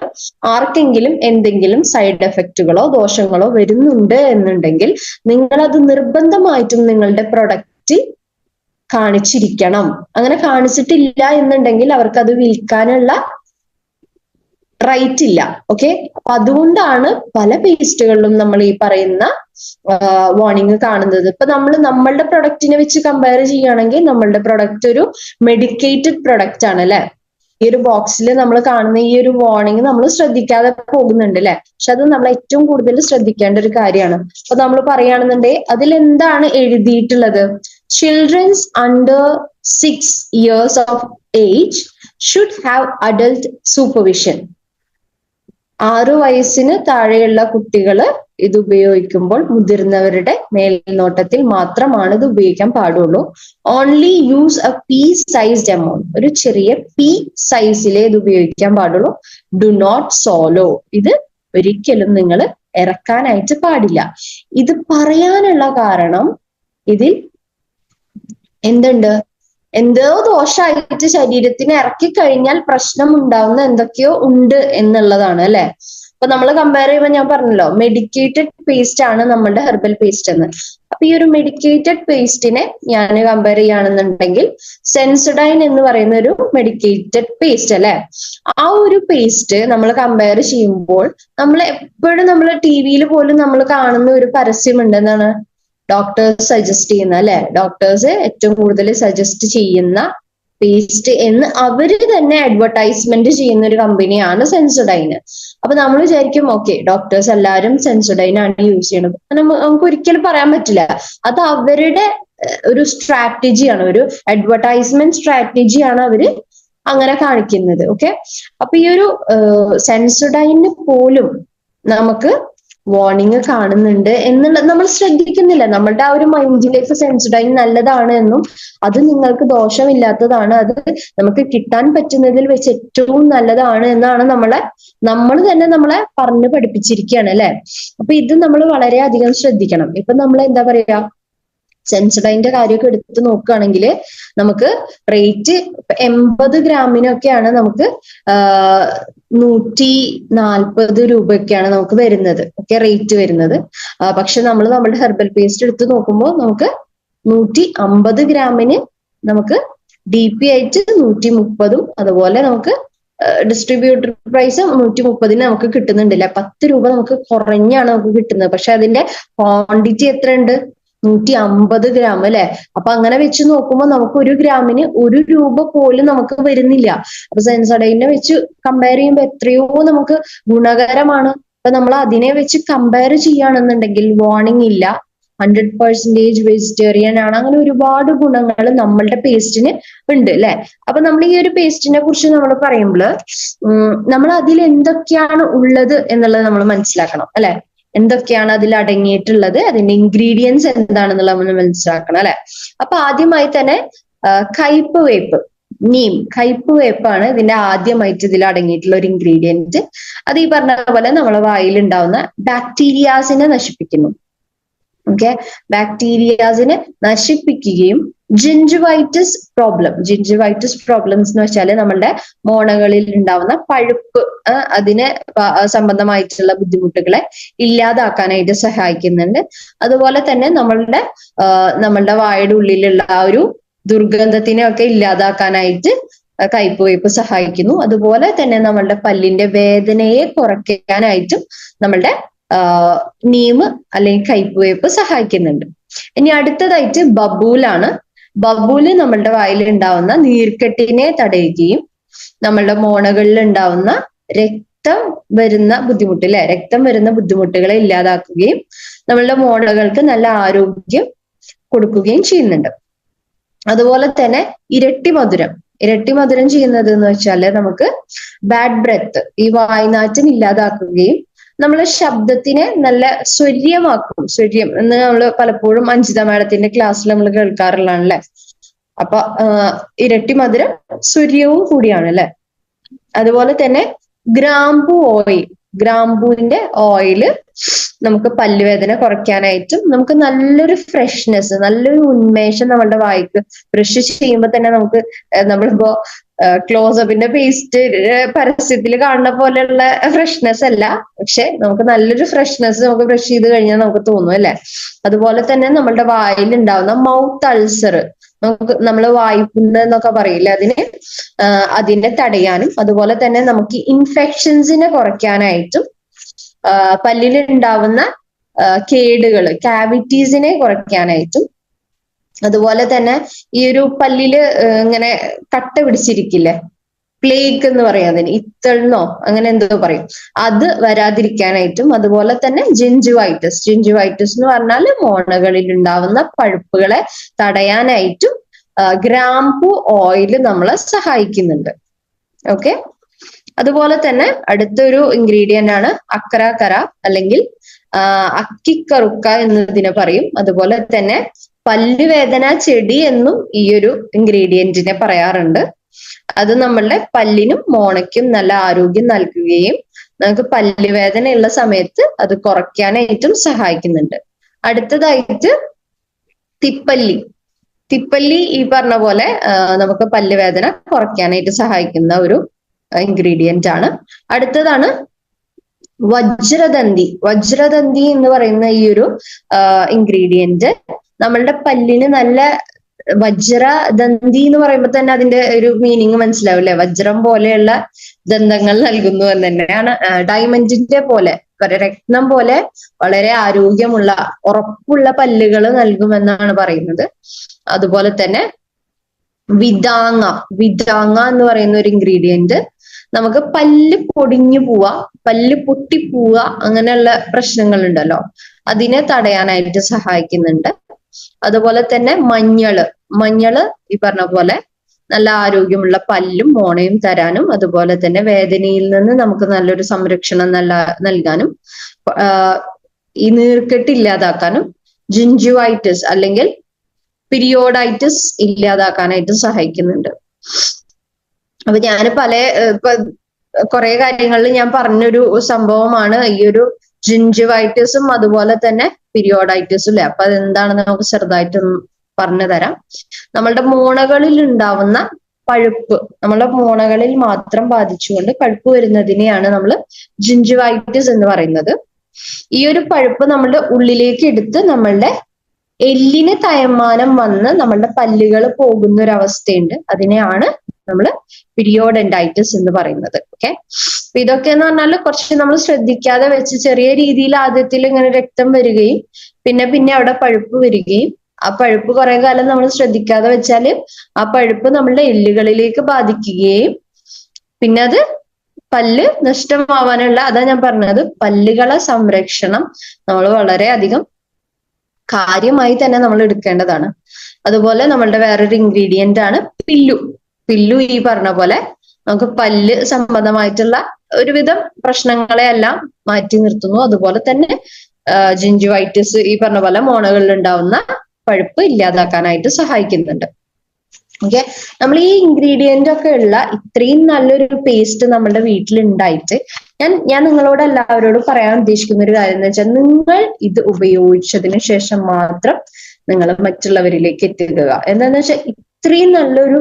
[SPEAKER 1] ആർക്കെങ്കിലും എന്തെങ്കിലും സൈഡ് എഫക്റ്റുകളോ ദോഷങ്ങളോ വരുന്നുണ്ട് എന്നുണ്ടെങ്കിൽ നിങ്ങളത് നിർബന്ധമായിട്ടും നിങ്ങളുടെ പ്രൊഡക്റ്റ് കാണിച്ചിരിക്കണം. അങ്ങനെ കാണിച്ചിട്ടില്ല എന്നുണ്ടെങ്കിൽ അവർക്ക് അത് വിൽക്കാനുള്ള റൈറ്റ് ഇല്ല. ഓക്കെ, അപ്പൊ അതുകൊണ്ടാണ് പല പേസ്റ്റുകളിലും നമ്മൾ ഈ പറയുന്ന വാർണിംഗ് കാണുന്നത്. ഇപ്പൊ നമ്മളുടെ പ്രൊഡക്റ്റിനെ വെച്ച് കമ്പയർ ചെയ്യുകയാണെങ്കിൽ നമ്മളുടെ പ്രൊഡക്റ്റ് ഒരു മെഡിക്കേറ്റഡ് പ്രൊഡക്റ്റ് ആണ് അല്ലെ. ഈ ഒരു ബോക്സിൽ നമ്മൾ കാണുന്ന ഈ ഒരു വാർണിംഗ് നമ്മൾ ശ്രദ്ധിക്കാതെ പോകുന്നുണ്ട് അല്ലെ. പക്ഷെ അത് നമ്മൾ ഏറ്റവും കൂടുതൽ ശ്രദ്ധിക്കേണ്ട ഒരു കാര്യമാണ്. അപ്പൊ നമ്മൾ പറയുകയാണെന്നുണ്ടെങ്കിൽ അതിൽ എന്താണ് എഴുതിയിട്ടുള്ളത്? Children's under 6 years of age should have adult supervision. 6 വയസ്സിന് താഴെയുള്ള കുട്ടികള് ഇത് ഉപയോഗിക്കുമ്പോൾ മുതിർന്നവരുടെ മേൽനോട്ടത്തിൽ മാത്രമാണ് ഇത് ഉപയോഗിക്കാൻ പാടുള്ളൂ. Only use A P sized amount, ഒരു ചെറിയ പീ സൈസിലേ ഇത് ഉപയോഗിക്കാൻ പാടുള്ളൂ. ഡു നോട്ട് സോലോ, ഇത് ഒരിക്കലും നിങ്ങൾ ഇറക്കാനായിട്ട് പാടില്ല. ഇത് പറയാനുള്ള കാരണം ഇതിൽ എന്തുണ്ട്, എന്തോ ദോഷമായിട്ട് ശരീരത്തിന് ഇറക്കി കഴിഞ്ഞാൽ പ്രശ്നം ഉണ്ടാവുന്ന എന്തൊക്കെയോ ഉണ്ട് എന്നുള്ളതാണ് അല്ലെ. അപ്പൊ നമ്മൾ കമ്പയർ ചെയ്യുമ്പോൾ ഞാൻ പറഞ്ഞല്ലോ മെഡിക്കേറ്റഡ് പേസ്റ്റ് ആണ് നമ്മളുടെ ഹെർബൽ പേസ്റ്റ് എന്ന്. അപ്പൊ ഈ ഒരു മെഡിക്കേറ്റഡ് പേസ്റ്റിനെ ഞാൻ കമ്പയർ ചെയ്യുകയാണെന്നുണ്ടെങ്കിൽ സെൻസോഡൈൻ എന്ന് പറയുന്ന ഒരു മെഡിക്കേറ്റഡ് പേസ്റ്റ് അല്ലെ, ആ ഒരു പേസ്റ്റ് നമ്മൾ കമ്പയർ ചെയ്യുമ്പോൾ നമ്മൾ എപ്പോഴും നമ്മൾ ടി വിയിൽ പോലും നമ്മൾ കാണുന്ന ഒരു പരസ്യമുണ്ട്, എന്താണ് ഡോക്ടേഴ്സ് സജസ്റ്റ് ചെയ്യുന്ന അല്ലെ, ഡോക്ടേഴ്സ് ഏറ്റവും കൂടുതൽ സജസ്റ്റ് ചെയ്യുന്ന പേസ്റ്റ് എന്ന് അവര് തന്നെ അഡ്വർടൈസ്മെന്റ് ചെയ്യുന്ന ഒരു കമ്പനിയാണ് സെൻസോഡൈന്. അപ്പൊ നമ്മൾ വിചാരിക്കും ഓക്കെ ഡോക്ടേഴ്സ് എല്ലാവരും സെൻസോഡൈൻ ആണ് യൂസ് ചെയ്യണത്, നമുക്ക് ഒരിക്കലും പറയാൻ പറ്റില്ല. അത് അവരുടെ ഒരു സ്ട്രാറ്റജിയാണ്, ഒരു അഡ്വർടൈസ്മെന്റ് സ്ട്രാറ്റജിയാണ് അവര് അങ്ങനെ കാണിക്കുന്നത്. ഓക്കെ, അപ്പൊ ഈ ഒരു സെൻസോഡൈന് പോലും നമുക്ക് വാർണിംഗ് കാണുന്നുണ്ട് എന്നുള്ളത് നമ്മൾ ശ്രദ്ധിക്കുന്നില്ല. നമ്മളുടെ ആ ഒരു മൈൻഡിലേക്ക് സെൻസോഡൈൻ നല്ലതാണ് എന്നും അത് നിങ്ങൾക്ക് ദോഷമില്ലാത്തതാണ്, അത് നമുക്ക് കിട്ടാൻ പറ്റുന്നതിൽ വെച്ച് ഏറ്റവും നല്ലതാണ് എന്നാണ് നമ്മൾ തന്നെ നമ്മളെ പറഞ്ഞു പഠിപ്പിച്ചിരിക്കുകയാണ് അല്ലെ. അപ്പൊ ഇത് നമ്മൾ വളരെയധികം ശ്രദ്ധിക്കണം. ഇപ്പൊ നമ്മൾ എന്താ പറയാ, സെൻസോഡൈന്റെ കാര്യമൊക്കെ എടുത്ത് നോക്കുകയാണെങ്കിൽ നമുക്ക് റേറ്റ് 80 ഗ്രാമിനൊക്കെയാണ് നമുക്ക് 140 രൂപയൊക്കെയാണ് നമുക്ക് വരുന്നത്, ഓക്കെ റേറ്റ് വരുന്നത്. പക്ഷെ നമ്മൾ നമ്മുടെ ഹെർബൽ പേസ്റ്റ് എടുത്ത് നോക്കുമ്പോൾ നമുക്ക് 150 ഗ്രാമിന് നമുക്ക് DP ആയിട്ട് 130, അതുപോലെ നമുക്ക് ഡിസ്ട്രിബ്യൂട്ടർ പ്രൈസ് 130 നമുക്ക് കിട്ടുന്നുണ്ടല്ലേ. 10 രൂപ നമുക്ക് കുറഞ്ഞാണ് നമുക്ക് കിട്ടുന്നത്. പക്ഷെ അതിന്റെ ക്വാണ്ടിറ്റി എത്ര ഉണ്ട്, 150 ഗ്രാം അല്ലെ. അപ്പൊ അങ്ങനെ വെച്ച് നോക്കുമ്പോൾ നമുക്ക് 1 ഗ്രാമിന് 1 രൂപ പോലും നമുക്ക് വരുന്നില്ല. അപ്പൊ സെൻസോഡൈനെ വെച്ച് കമ്പയർ ചെയ്യുമ്പോൾ എത്രയോ നമുക്ക് ഗുണകരമാണ്. അപ്പൊ നമ്മൾ അതിനെ വെച്ച് കമ്പയർ ചെയ്യുകയാണെന്നുണ്ടെങ്കിൽ വാർണിംഗ് ഇല്ല, 100% വെജിറ്റേറിയൻ ആണ്, അങ്ങനെ ഒരുപാട് ഗുണങ്ങൾ നമ്മളുടെ പേസ്റ്റിന് ഉണ്ട് അല്ലെ. അപ്പൊ നമ്മൾ ഈ ഒരു പേസ്റ്റിനെ കുറിച്ച് നമ്മൾ പറയുമ്പോൾ നമ്മൾ അതിൽ എന്തൊക്കെയാണ് ഉള്ളത് എന്നുള്ളത് നമ്മൾ മനസ്സിലാക്കണം അല്ലെ. എന്തൊക്കെയാണ് അതിൽ അടങ്ങിയിട്ടുള്ളത്, അതിന്റെ ഇൻഗ്രീഡിയൻസ് എന്താണെന്നുള്ളത് നമ്മൾ മനസ്സിലാക്കണം അല്ലെ. അപ്പൊ ആദ്യമായി തന്നെ കയ്പ് വേപ്പ്, കയ്പ് വേപ്പാണ് ഇതിന്റെ ആദ്യമായിട്ട് ഇതിൽ അടങ്ങിയിട്ടുള്ള ഒരു ഇൻഗ്രീഡിയന്റ്. അത് ഈ പറഞ്ഞ പോലെ നമ്മളെ വായിൽ ഉണ്ടാവുന്ന ബാക്ടീരിയാസിനെ നശിപ്പിക്കുന്നു. ഓക്കെ, ബാക്ടീരിയാസിനെ നശിപ്പിക്കുകയും ജിഞ്ചിവൈറ്റിസ് പ്രോബ്ലംസ് എന്ന് വെച്ചാൽ നമ്മളുടെ മോണകളിൽ ഉണ്ടാവുന്ന പഴുപ്പ്, അതിന് സംബന്ധമായിട്ടുള്ള ബുദ്ധിമുട്ടുകളെ ഇല്ലാതാക്കാനായിട്ട് സഹായിക്കുന്നുണ്ട്. അതുപോലെ തന്നെ നമ്മളുടെ വായുടെ ഉള്ളിലുള്ള ആ ഒരു ദുർഗന്ധത്തിനെ ഒക്കെ ഇല്ലാതാക്കാനായിട്ട് കയ്പ് വേപ്പ് സഹായിക്കുന്നു. അതുപോലെ തന്നെ നമ്മളുടെ പല്ലിന്റെ വേദനയെ കുറയ്ക്കാനായിട്ടും നമ്മളുടെ നീം അല്ലെങ്കിൽ കയ്പ് വേപ്പ് സഹായിക്കുന്നുണ്ട്. ഇനി അടുത്തതായിട്ട് ബബൂലാണ്. ബബൂല് നമ്മളുടെ വായിൽ ഉണ്ടാവുന്ന നീർക്കെട്ടിനെ തടയുകയും നമ്മളുടെ മോണകളിൽ ഉണ്ടാവുന്ന രക്തം വരുന്ന ബുദ്ധിമുട്ടുകളെ ഇല്ലാതാക്കുകയും നമ്മളുടെ മോണകൾക്ക് നല്ല ആരോഗ്യം കൊടുക്കുകയും ചെയ്യുന്നുണ്ട്. അതുപോലെ തന്നെ ഇരട്ടി മധുരം ചെയ്യുന്നത് എന്ന് വെച്ചാല് നമുക്ക് ബാഡ് ബ്രെത്ത്, ഈ വായ്നാറ്റം ഇല്ലാതാക്കുകയും നമ്മളെ ശബ്ദത്തിനെ നല്ല സ്വര്യം എന്ന് നമ്മൾ പലപ്പോഴും അഞ്ജിത മാഡത്തിന്റെ ക്ലാസ്സിൽ നമ്മൾ കേൾക്കാറുള്ളതാണല്ലേ. അപ്പൊ ഇരട്ടി മധുരം സ്വര്യവും കൂടിയാണ് അല്ലെ. അതുപോലെ തന്നെ ഗ്രാമ്പൂവിന്റെ ഓയില് നമുക്ക് പല്ലുവേദന കുറയ്ക്കാനായിട്ടും നമുക്ക് നല്ലൊരു ഫ്രഷ്നെസ്, നല്ലൊരു ഉന്മേഷം നമ്മളുടെ വായിക്ക് ബ്രഷ് ചെയ്യുമ്പോൾ തന്നെ നമുക്ക്, നമ്മളിപ്പോ ക്ലോസപ്പിന്റെ പേസ്റ്റ് പരസ്യത്തിൽ കാണുന്ന പോലെയുള്ള ഫ്രഷ്നെസ് അല്ല, പക്ഷെ നമുക്ക് നല്ലൊരു ഫ്രഷ്നെസ് നമുക്ക് ബ്രഷ് ചെയ്ത് കഴിഞ്ഞാൽ നമുക്ക് തോന്നും അല്ലെ. അതുപോലെ തന്നെ നമ്മളുടെ വായിൽ ഉണ്ടാവുന്ന മൗത്ത് അൾസർ, നമ്മൾ വായ്പുണ്ണ് എന്നൊക്കെ പറയില്ല, അതിനെ തടയാനും അതുപോലെ തന്നെ നമുക്ക് ഇൻഫെക്ഷൻസിനെ കുറയ്ക്കാനായിട്ടും പല്ലിൽ ഉണ്ടാവുന്ന ക്യാവിറ്റീസിനെ കുറയ്ക്കാനായിട്ടും അതുപോലെ തന്നെ ഈ ഒരു പല്ലില് ഇങ്ങനെ കട്ട പിടിച്ചിരിക്കില്ലേ, പ്ലേഗ് എന്ന് പറയും, അതിന് ഇത്തൾന്നോ അങ്ങനെ എന്തോ പറയും, അത് വരാതിരിക്കാനായിട്ടും അതുപോലെ തന്നെ ജിഞ്ചിവൈറ്റിസ് എന്ന് പറഞ്ഞാൽ മോണകളിൽ ഉണ്ടാവുന്ന പഴുപ്പുകളെ തടയാനായിട്ടും ഗ്രാമ്പു ഓയിൽ നമ്മളെ സഹായിക്കുന്നുണ്ട്. ഓക്കെ, അതുപോലെ തന്നെ അടുത്തൊരു ഇൻഗ്രീഡിയന്റ് ആണ് അക്രാകര അല്ലെങ്കിൽ അക്കിക്കറുക്ക എന്നതിനെ പറയും. അതുപോലെ തന്നെ പല്ലുവേദന ചെടി എന്നും ഈ ഒരു ഇൻഗ്രീഡിയന്റിനെ പറയാറുണ്ട്. അത് നമ്മളുടെ പല്ലിനും മോണയ്ക്കും നല്ല ആരോഗ്യം നൽകുകയും നമുക്ക് പല്ലുവേദന ഉള്ള സമയത്ത് അത് കുറയ്ക്കാനായിട്ടും സഹായിക്കുന്നുണ്ട്. അടുത്തതായിട്ട് തിപ്പല്ലി. തിപ്പല്ലി ഈ പറഞ്ഞ പോലെ നമുക്ക് പല്ലുവേദന കുറയ്ക്കാനായിട്ട് സഹായിക്കുന്ന ഒരു ഇൻഗ്രീഡിയന്റ് ആണ്. അടുത്തതാണ് വജ്രദന്തി. വജ്രദന്തി എന്ന് പറയുന്ന ഈ ഒരു ഇൻഗ്രീഡിയന്റ് നമ്മളുടെ പല്ലിന് നല്ല, വജ്രദന്തി എന്ന് പറയുമ്പോൾ തന്നെ അതിന്റെ ഒരു മീനിങ് മനസ്സിലാവും അല്ലെ? വജ്രം പോലെയുള്ള ദന്തങ്ങൾ നൽകുന്നു എന്ന് തന്നെയാണ്. ഡയമണ്ടിന്റെ പോലെ, രത്നം പോലെ വളരെ ആരോഗ്യമുള്ള ഉറപ്പുള്ള പല്ലുകൾ നൽകുമെന്നാണ് പറയുന്നത്. അതുപോലെ തന്നെ വിദാങ്ങ. വിദാങ്ങ എന്ന് പറയുന്ന ഒരു ഇൻഗ്രീഡിയന്റ് നമുക്ക് പല്ല് പൊടിഞ്ഞു പോവുക, പല്ല് പൊട്ടിപ്പോവുക, അങ്ങനെയുള്ള പ്രശ്നങ്ങൾ ഉണ്ടല്ലോ, അതിനെ തടയാനായിട്ട് സഹായിക്കുന്നുണ്ട്. അതുപോലെ തന്നെ മഞ്ഞള്. മഞ്ഞള് ഈ പറഞ്ഞ പോലെ നല്ല ആരോഗ്യമുള്ള പല്ലും മോണയും തരാനും അതുപോലെ തന്നെ വേദനയിൽ നിന്ന് നമുക്ക് നല്ലൊരു സംരക്ഷണം നൽകാനും ഈ നീർക്കെട്ട് ഇല്ലാതാക്കാനും ജിഞ്ചുവൈറ്റിസ് അല്ലെങ്കിൽ പിരിയോഡൈറ്റിസ് ഇല്ലാതാക്കാനായിട്ട് സഹായിക്കുന്നുണ്ട്. അപ്പൊ ഞാൻ കുറെ കാര്യങ്ങളിൽ ഞാൻ പറഞ്ഞൊരു സംഭവമാണ് ഈ ഒരു ജിഞ്ചുവൈറ്റിസും അതുപോലെ തന്നെ പിരിയോഡൈറ്റിസും അല്ലെ. അപ്പൊ അതെന്താണെന്ന് നമുക്ക് ചെറുതായിട്ടൊന്ന് പറഞ്ഞു തരാം. നമ്മളുടെ മോണകളിൽ ഉണ്ടാവുന്ന പഴുപ്പ്, നമ്മളുടെ മോണകളിൽ മാത്രം ബാധിച്ചുകൊണ്ട് പഴുപ്പ് വരുന്നതിനെയാണ് നമ്മൾ ജിഞ്ചുവൈറ്റിസ് എന്ന് പറയുന്നത്. ഈ ഒരു പഴുപ്പ് നമ്മളുടെ ഉള്ളിലേക്ക് എടുത്ത് നമ്മളുടെ എല്ലിന് തയമ്മാനം വന്ന് നമ്മളുടെ പല്ലുകൾ പോകുന്ന ഒരു അവസ്ഥയുണ്ട്. അതിനെയാണ് നമ്മൾ പിരിയോഡന്റൈറ്റിസ് എന്ന് പറയുന്നത്. ഓക്കെ, അപ്പൊ ഇതൊക്കെ എന്ന് പറഞ്ഞാൽ കുറച്ച് നമ്മൾ ശ്രദ്ധിക്കാതെ വെച്ച് ചെറിയ രീതിയിൽ ആദ്യത്തിൽ ഇങ്ങനെ രക്തം വരികയും പിന്നെ അവിടെ പഴുപ്പ് വരികയും ആ പഴുപ്പ് കുറെ കാലം നമ്മൾ ശ്രദ്ധിക്കാതെ വെച്ചാൽ ആ പഴുപ്പ് നമ്മളുടെ എല്ലുകളിലേക്ക് ബാധിക്കുകയും പിന്നെ അത് പല്ല് നഷ്ടമാവാനുള്ള, അതാ ഞാൻ പറഞ്ഞത്, പല്ലുകളെ സംരക്ഷണം നമ്മൾ വളരെയധികം കാര്യമായി തന്നെ നമ്മൾ എടുക്കേണ്ടതാണ്. അതുപോലെ നമ്മളുടെ വേറൊരു ഇൻഗ്രീഡിയന്റ് ആണ് പില്ലു. പില്ലു ഈ പറഞ്ഞ പോലെ നമുക്ക് പല്ല് സംബന്ധമായിട്ടുള്ള ഒരുവിധം പ്രശ്നങ്ങളെ എല്ലാം മാറ്റി നിർത്തുന്നു. അതുപോലെ തന്നെ ജിഞ്ചുവൈറ്റിസ് ഈ പറഞ്ഞ പോലെ മോണകളിൽ ഉണ്ടാവുന്ന പഴുപ്പ് ഇല്ലാതാക്കാനായിട്ട് സഹായിക്കുന്നുണ്ട്. ഓക്കെ, നമ്മൾ ഈ ഇൻഗ്രീഡിയന്റ് ഒക്കെ ഉള്ള ഇത്രയും നല്ലൊരു പേസ്റ്റ് നമ്മുടെ വീട്ടിൽ ഉണ്ടായിട്ട് ഞാൻ നിങ്ങളോട് എല്ലാവരോടും പറയാൻ ഉദ്ദേശിക്കുന്ന ഒരു കാര്യം എന്ന് വെച്ചാൽ, നിങ്ങൾ ഇത് ഉപയോഗിച്ചതിന് ശേഷം മാത്രം നിങ്ങൾ മറ്റുള്ളവരിലേക്ക് എത്തിക്കുക. എന്താന്ന് വെച്ചാൽ ഇത്രയും നല്ലൊരു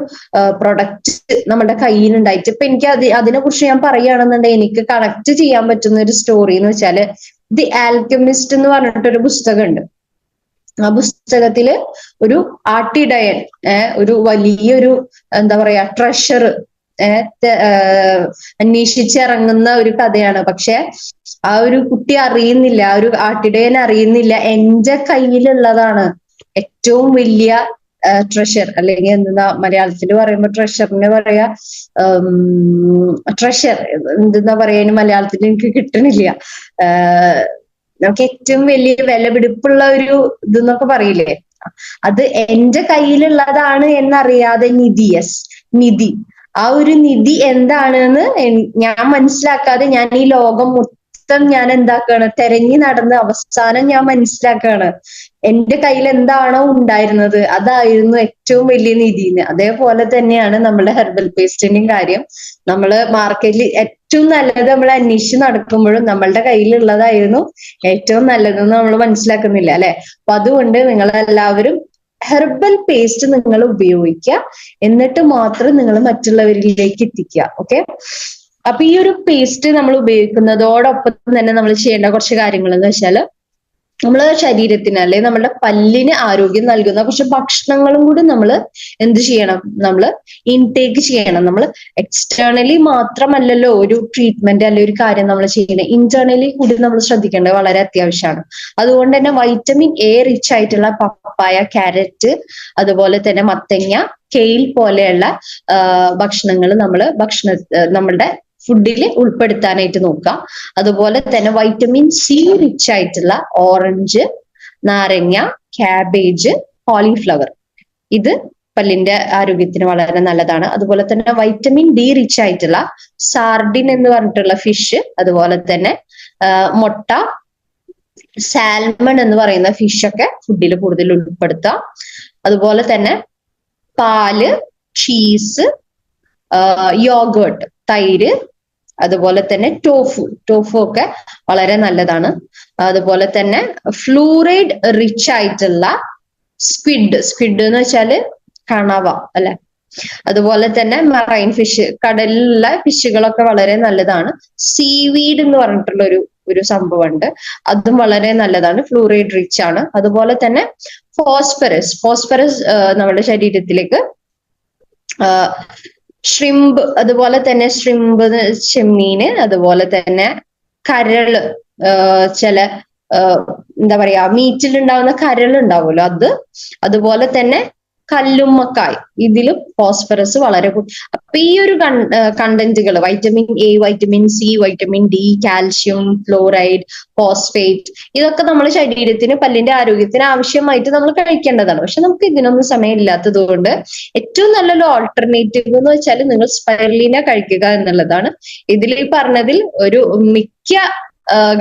[SPEAKER 1] പ്രൊഡക്റ്റ് നമ്മുടെ കയ്യിലുണ്ടായിട്ട് ഇപ്പൊ എനിക്ക് അതിനെ കുറിച്ച് ഞാൻ പറയുകയാണെന്നുണ്ടെങ്കിൽ എനിക്ക് കണക്ട് ചെയ്യാൻ പറ്റുന്ന ഒരു സ്റ്റോറി എന്ന് വെച്ചാല് ദി ആൽക്കെമിസ്റ്റ് എന്ന് പറഞ്ഞിട്ടൊരു പുസ്തകമുണ്ട്. ആ പുസ്തകത്തില് ഒരു ആർട്ടിഡയൻ ഒരു വലിയൊരു എന്താ പറയാ ട്രഷർ അന്വേഷിച്ചിറങ്ങുന്ന ഒരു കഥയാണ്. പക്ഷെ ആ ഒരു കുട്ടി അറിയുന്നില്ല, ആ ഒരു ആർട്ടിഡയൻ അറിയുന്നില്ല എന്റെ കയ്യിലുള്ളതാണ് ഏറ്റവും വലിയ ട്രഷർ, അല്ലെങ്കിൽ എന്താ മലയാളത്തിൽ പറയുമ്പോ ട്രഷറിനെ പറയാ, ട്രഷർ എന്താ പറയാ മലയാളത്തിൽ എനിക്ക് കിട്ടണില്ല. നമുക്ക് ഏറ്റവും വലിയ വിലപിടിപ്പുള്ള ഒരു ഇതെന്നൊക്കെ പറയില്ലേ, അത് എന്റെ കയ്യിലുള്ളതാണ് എന്നറിയാതെ നിധി, ആ ഒരു നിധി എന്താണെന്ന് ഞാൻ മനസ്സിലാക്കാതെ ഞാൻ ഈ ലോകം മൊത്തം ഞാൻ എന്താക്കാണ് തെരഞ്ഞു നടന്ന് അവസാനം ഞാൻ മനസ്സിലാക്കാണ് എന്റെ കയ്യിൽ എന്താണോ ഉണ്ടായിരുന്നത് അതായിരുന്നു ഏറ്റവും വലിയ നിധിന്ന്. അതേപോലെ തന്നെയാണ് നമ്മുടെ ഹെർബൽ പേസ്റ്റിന്റെയും കാര്യം. നമ്മള് മാർക്കറ്റിൽ ഏറ്റവും നല്ലത് നമ്മൾ അന്വേഷിച്ച് നടക്കുമ്പോഴും നമ്മളുടെ കയ്യിലുള്ളതായിരുന്നു ഏറ്റവും നല്ലതെന്ന് നമ്മൾ മനസ്സിലാക്കുന്നില്ല അല്ലെ. അപ്പൊ അതുകൊണ്ട് നിങ്ങളെല്ലാവരും ഹെർബൽ പേസ്റ്റ് നിങ്ങൾ ഉപയോഗിക്കുക, എന്നിട്ട് മാത്രം നിങ്ങൾ മറ്റുള്ളവരിലേക്ക് എത്തിക്കുക. ഓക്കെ, അപ്പൊ ഈ ഒരു പേസ്റ്റ് നമ്മൾ ഉപയോഗിക്കുന്നതോടൊപ്പം തന്നെ നമ്മൾ ചെയ്യേണ്ട കുറച്ച് കാര്യങ്ങൾ എന്ന് വെച്ചാൽ, നമ്മളെ ശരീരത്തിന് അല്ലെങ്കിൽ നമ്മുടെ പല്ലിന് ആരോഗ്യം നൽകുന്ന കുറച്ച് ഭക്ഷണങ്ങളും കൂടി നമ്മൾ എന്ത് ചെയ്യണം, നമ്മൾ ഇൻടേക്ക് ചെയ്യണം. നമ്മൾ എക്സ്റ്റേണലി മാത്രമല്ലല്ലോ ഒരു ട്രീറ്റ്മെന്റ് അല്ലെങ്കിൽ ഒരു കാര്യം നമ്മൾ ചെയ്യണം, ഇന്റേണലി കൂടി നമ്മൾ ശ്രദ്ധിക്കേണ്ടത് വളരെ അത്യാവശ്യമാണ്. അതുകൊണ്ട് തന്നെ വൈറ്റമിൻ എ റിച്ച് ആയിട്ടുള്ള പപ്പായ, ക്യാരറ്റ്, അതുപോലെ തന്നെ മത്തങ്ങ, കെയിൽ പോലെയുള്ള ഭക്ഷണങ്ങൾ നമ്മളുടെ ഫുഡിൽ ഉൾപ്പെടുത്താനായിട്ട് നോക്കുക. അതുപോലെ തന്നെ വൈറ്റമിൻ സി റിച്ച് ആയിട്ടുള്ള ഓറഞ്ച്, നാരങ്ങ, ക്യാബേജ്, കോളിഫ്ലവർ, ഇത് പല്ലിന്റെ ആരോഗ്യത്തിന് വളരെ നല്ലതാണ്. അതുപോലെ തന്നെ വൈറ്റമിൻ ഡി റിച്ച് ആയിട്ടുള്ള സാർഡിൻ എന്ന് പറഞ്ഞിട്ടുള്ള ഫിഷ്, അതുപോലെ തന്നെ മുട്ട, സാൽമൺ എന്ന് പറയുന്ന ഫിഷ് ഒക്കെ ഫുഡിൽ കൂടുതൽ ഉൾപ്പെടുത്തുക. അതുപോലെ തന്നെ പാല്, ചീസ്, യോഗേർട്ട്, തൈര്, അതുപോലെ തന്നെ ടോഫു ഒക്കെ വളരെ നല്ലതാണ്. അതുപോലെ തന്നെ ഫ്ലൂറൈഡ് റിച്ച് ആയിട്ടുള്ള സ്ക്വിഡ് എന്ന് വെച്ചാല് കണവ അല്ലെ, അതുപോലെ തന്നെ മറൈൻ ഫിഷ്, കടലിലുള്ള ഫിഷുകളൊക്കെ വളരെ നല്ലതാണ്. സീവീഡ് എന്ന് പറഞ്ഞിട്ടുള്ള ഒരു സംഭവമുണ്ട്, അതും വളരെ നല്ലതാണ്, ഫ്ലൂറൈഡ് റിച്ച് ആണ്. അതുപോലെ തന്നെ ഫോസ്ഫറസ് നമ്മുടെ ശരീരത്തിലേക്ക് ഷ്രിംപ്, അതുപോലെ തന്നെ ചെമ്മീന്, അതുപോലെ തന്നെ കരള്, ചില എന്താ പറയാ മീറ്റിൽ ഉണ്ടാവുന്ന കരൾ ഉണ്ടാവുമല്ലോ അത്, അതുപോലെ തന്നെ കല്ലുമ്മക്കായ്, ഇതിലും ഫോസ്ഫറസ് വളരെ അപ്പൊ ഈ ഒരു കണ്ടന്റുകൾ vitamin A, vitamin C, vitamin D, calcium, fluoride, phosphate, ഇതൊക്കെ നമ്മുടെ ശരീരത്തിന് പല്ലിന്റെ ആരോഗ്യത്തിന് ആവശ്യമായിട്ട് നമ്മൾ കഴിക്കേണ്ടതാണ്. പക്ഷെ നമുക്ക് ഇതിനൊന്നും സമയം ഇല്ലാത്തത് കൊണ്ട് ഏറ്റവും നല്ലൊരു ഓൾട്ടർനേറ്റീവ് എന്ന് വെച്ചാൽ നിങ്ങൾ സ്പൈറലീന കഴിക്കുക എന്നുള്ളതാണ്. ഇതിൽ ഈ പറഞ്ഞതിൽ ഒരു മിക്ക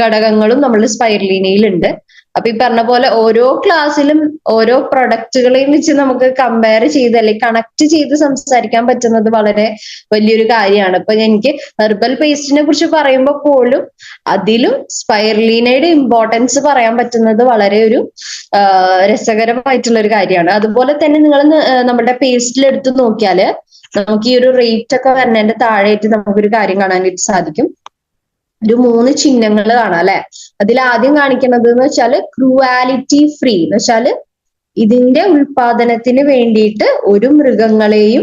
[SPEAKER 1] ഘടകങ്ങളും നമ്മുടെ സ്പൈറലീനയിലുണ്ട്. അപ്പൊ ഈ പറഞ്ഞ പോലെ ഓരോ ക്ലാസ്സിലും ഓരോ പ്രൊഡക്റ്റുകളെയും വെച്ച് നമുക്ക് കമ്പയർ ചെയ്ത് അല്ലെങ്കിൽ കണക്ട് ചെയ്ത് സംസാരിക്കാൻ പറ്റുന്നത് വളരെ വലിയൊരു കാര്യമാണ്. ഇപ്പൊ എനിക്ക് ഹെർബൽ പേസ്റ്റിനെ കുറിച്ച് പറയുമ്പോൾ പോലും അതിലും സ്പൈറലീനയുടെ ഇമ്പോർട്ടൻസ് പറയാൻ പറ്റുന്നത് വളരെ ഒരു രസകരമായിട്ടുള്ള ഒരു കാര്യമാണ്. അതുപോലെ തന്നെ നിങ്ങൾ നമ്മുടെ പേസ്റ്റിൽ എടുത്ത് നോക്കിയാല് നമുക്ക് ഈ ഒരു റേറ്റ് ഒക്കെ വരുന്നതിന്റെ താഴെയായിട്ട് നമുക്കൊരു കാര്യം കാണാനായിട്ട് സാധിക്കും. ഒരു 3 ചിഹ്നങ്ങൾ കാണാം അല്ലെ. അതിൽ ആദ്യം കാണിക്കുന്നത് എന്ന് വെച്ചാല് ക്രൂവാലിറ്റി ഫ്രീ എന്ന് വെച്ചാല് ഇതിന്റെ ഉൽപാദനത്തിന് വേണ്ടിയിട്ട് ഒരു മൃഗങ്ങളെയും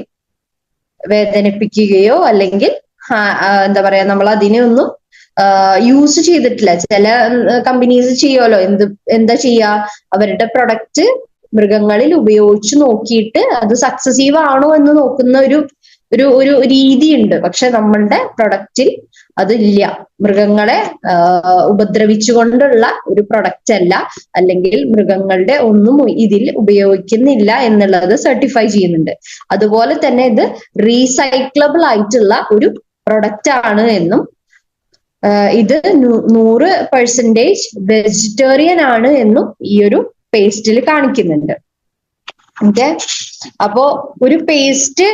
[SPEAKER 1] വേദനിപ്പിക്കുകയോ അല്ലെങ്കിൽ എന്താ പറയാ നമ്മൾ അതിനെ ഒന്നും യൂസ് ചെയ്തിട്ടില്ല. ചില കമ്പനീസ് ചെയ്യുമല്ലോ, എന്താ ചെയ്യാ, അവരുടെ പ്രൊഡക്റ്റ് മൃഗങ്ങളിൽ ഉപയോഗിച്ച് നോക്കിയിട്ട് അത് സക്സസീവ് ആണോ എന്ന് നോക്കുന്ന ഒരു രീതിയുണ്ട്. പക്ഷെ നമ്മളുടെ പ്രൊഡക്റ്റിൽ അതില്ല. മൃഗങ്ങളെ ഉപദ്രവിച്ചുകൊണ്ടുള്ള ഒരു പ്രൊഡക്റ്റ് അല്ല, അല്ലെങ്കിൽ മൃഗങ്ങളുടെ ഒന്നും ഇതിൽ ഉപയോഗിക്കുന്നില്ല എന്നുള്ളത് സർട്ടിഫൈ ചെയ്യുന്നുണ്ട്. അതുപോലെ തന്നെ ഇത് റീസൈക്ലബിൾ ആയിട്ടുള്ള ഒരു പ്രൊഡക്റ്റ് ആണ് എന്നും ഇത് 100% വെജിറ്റേറിയൻ ആണ് എന്നും ഈ ഒരു പേസ്റ്റിൽ കാണിക്കുന്നുണ്ട്. ഓക്കെ, അപ്പോ ഒരു പേസ്റ്റ്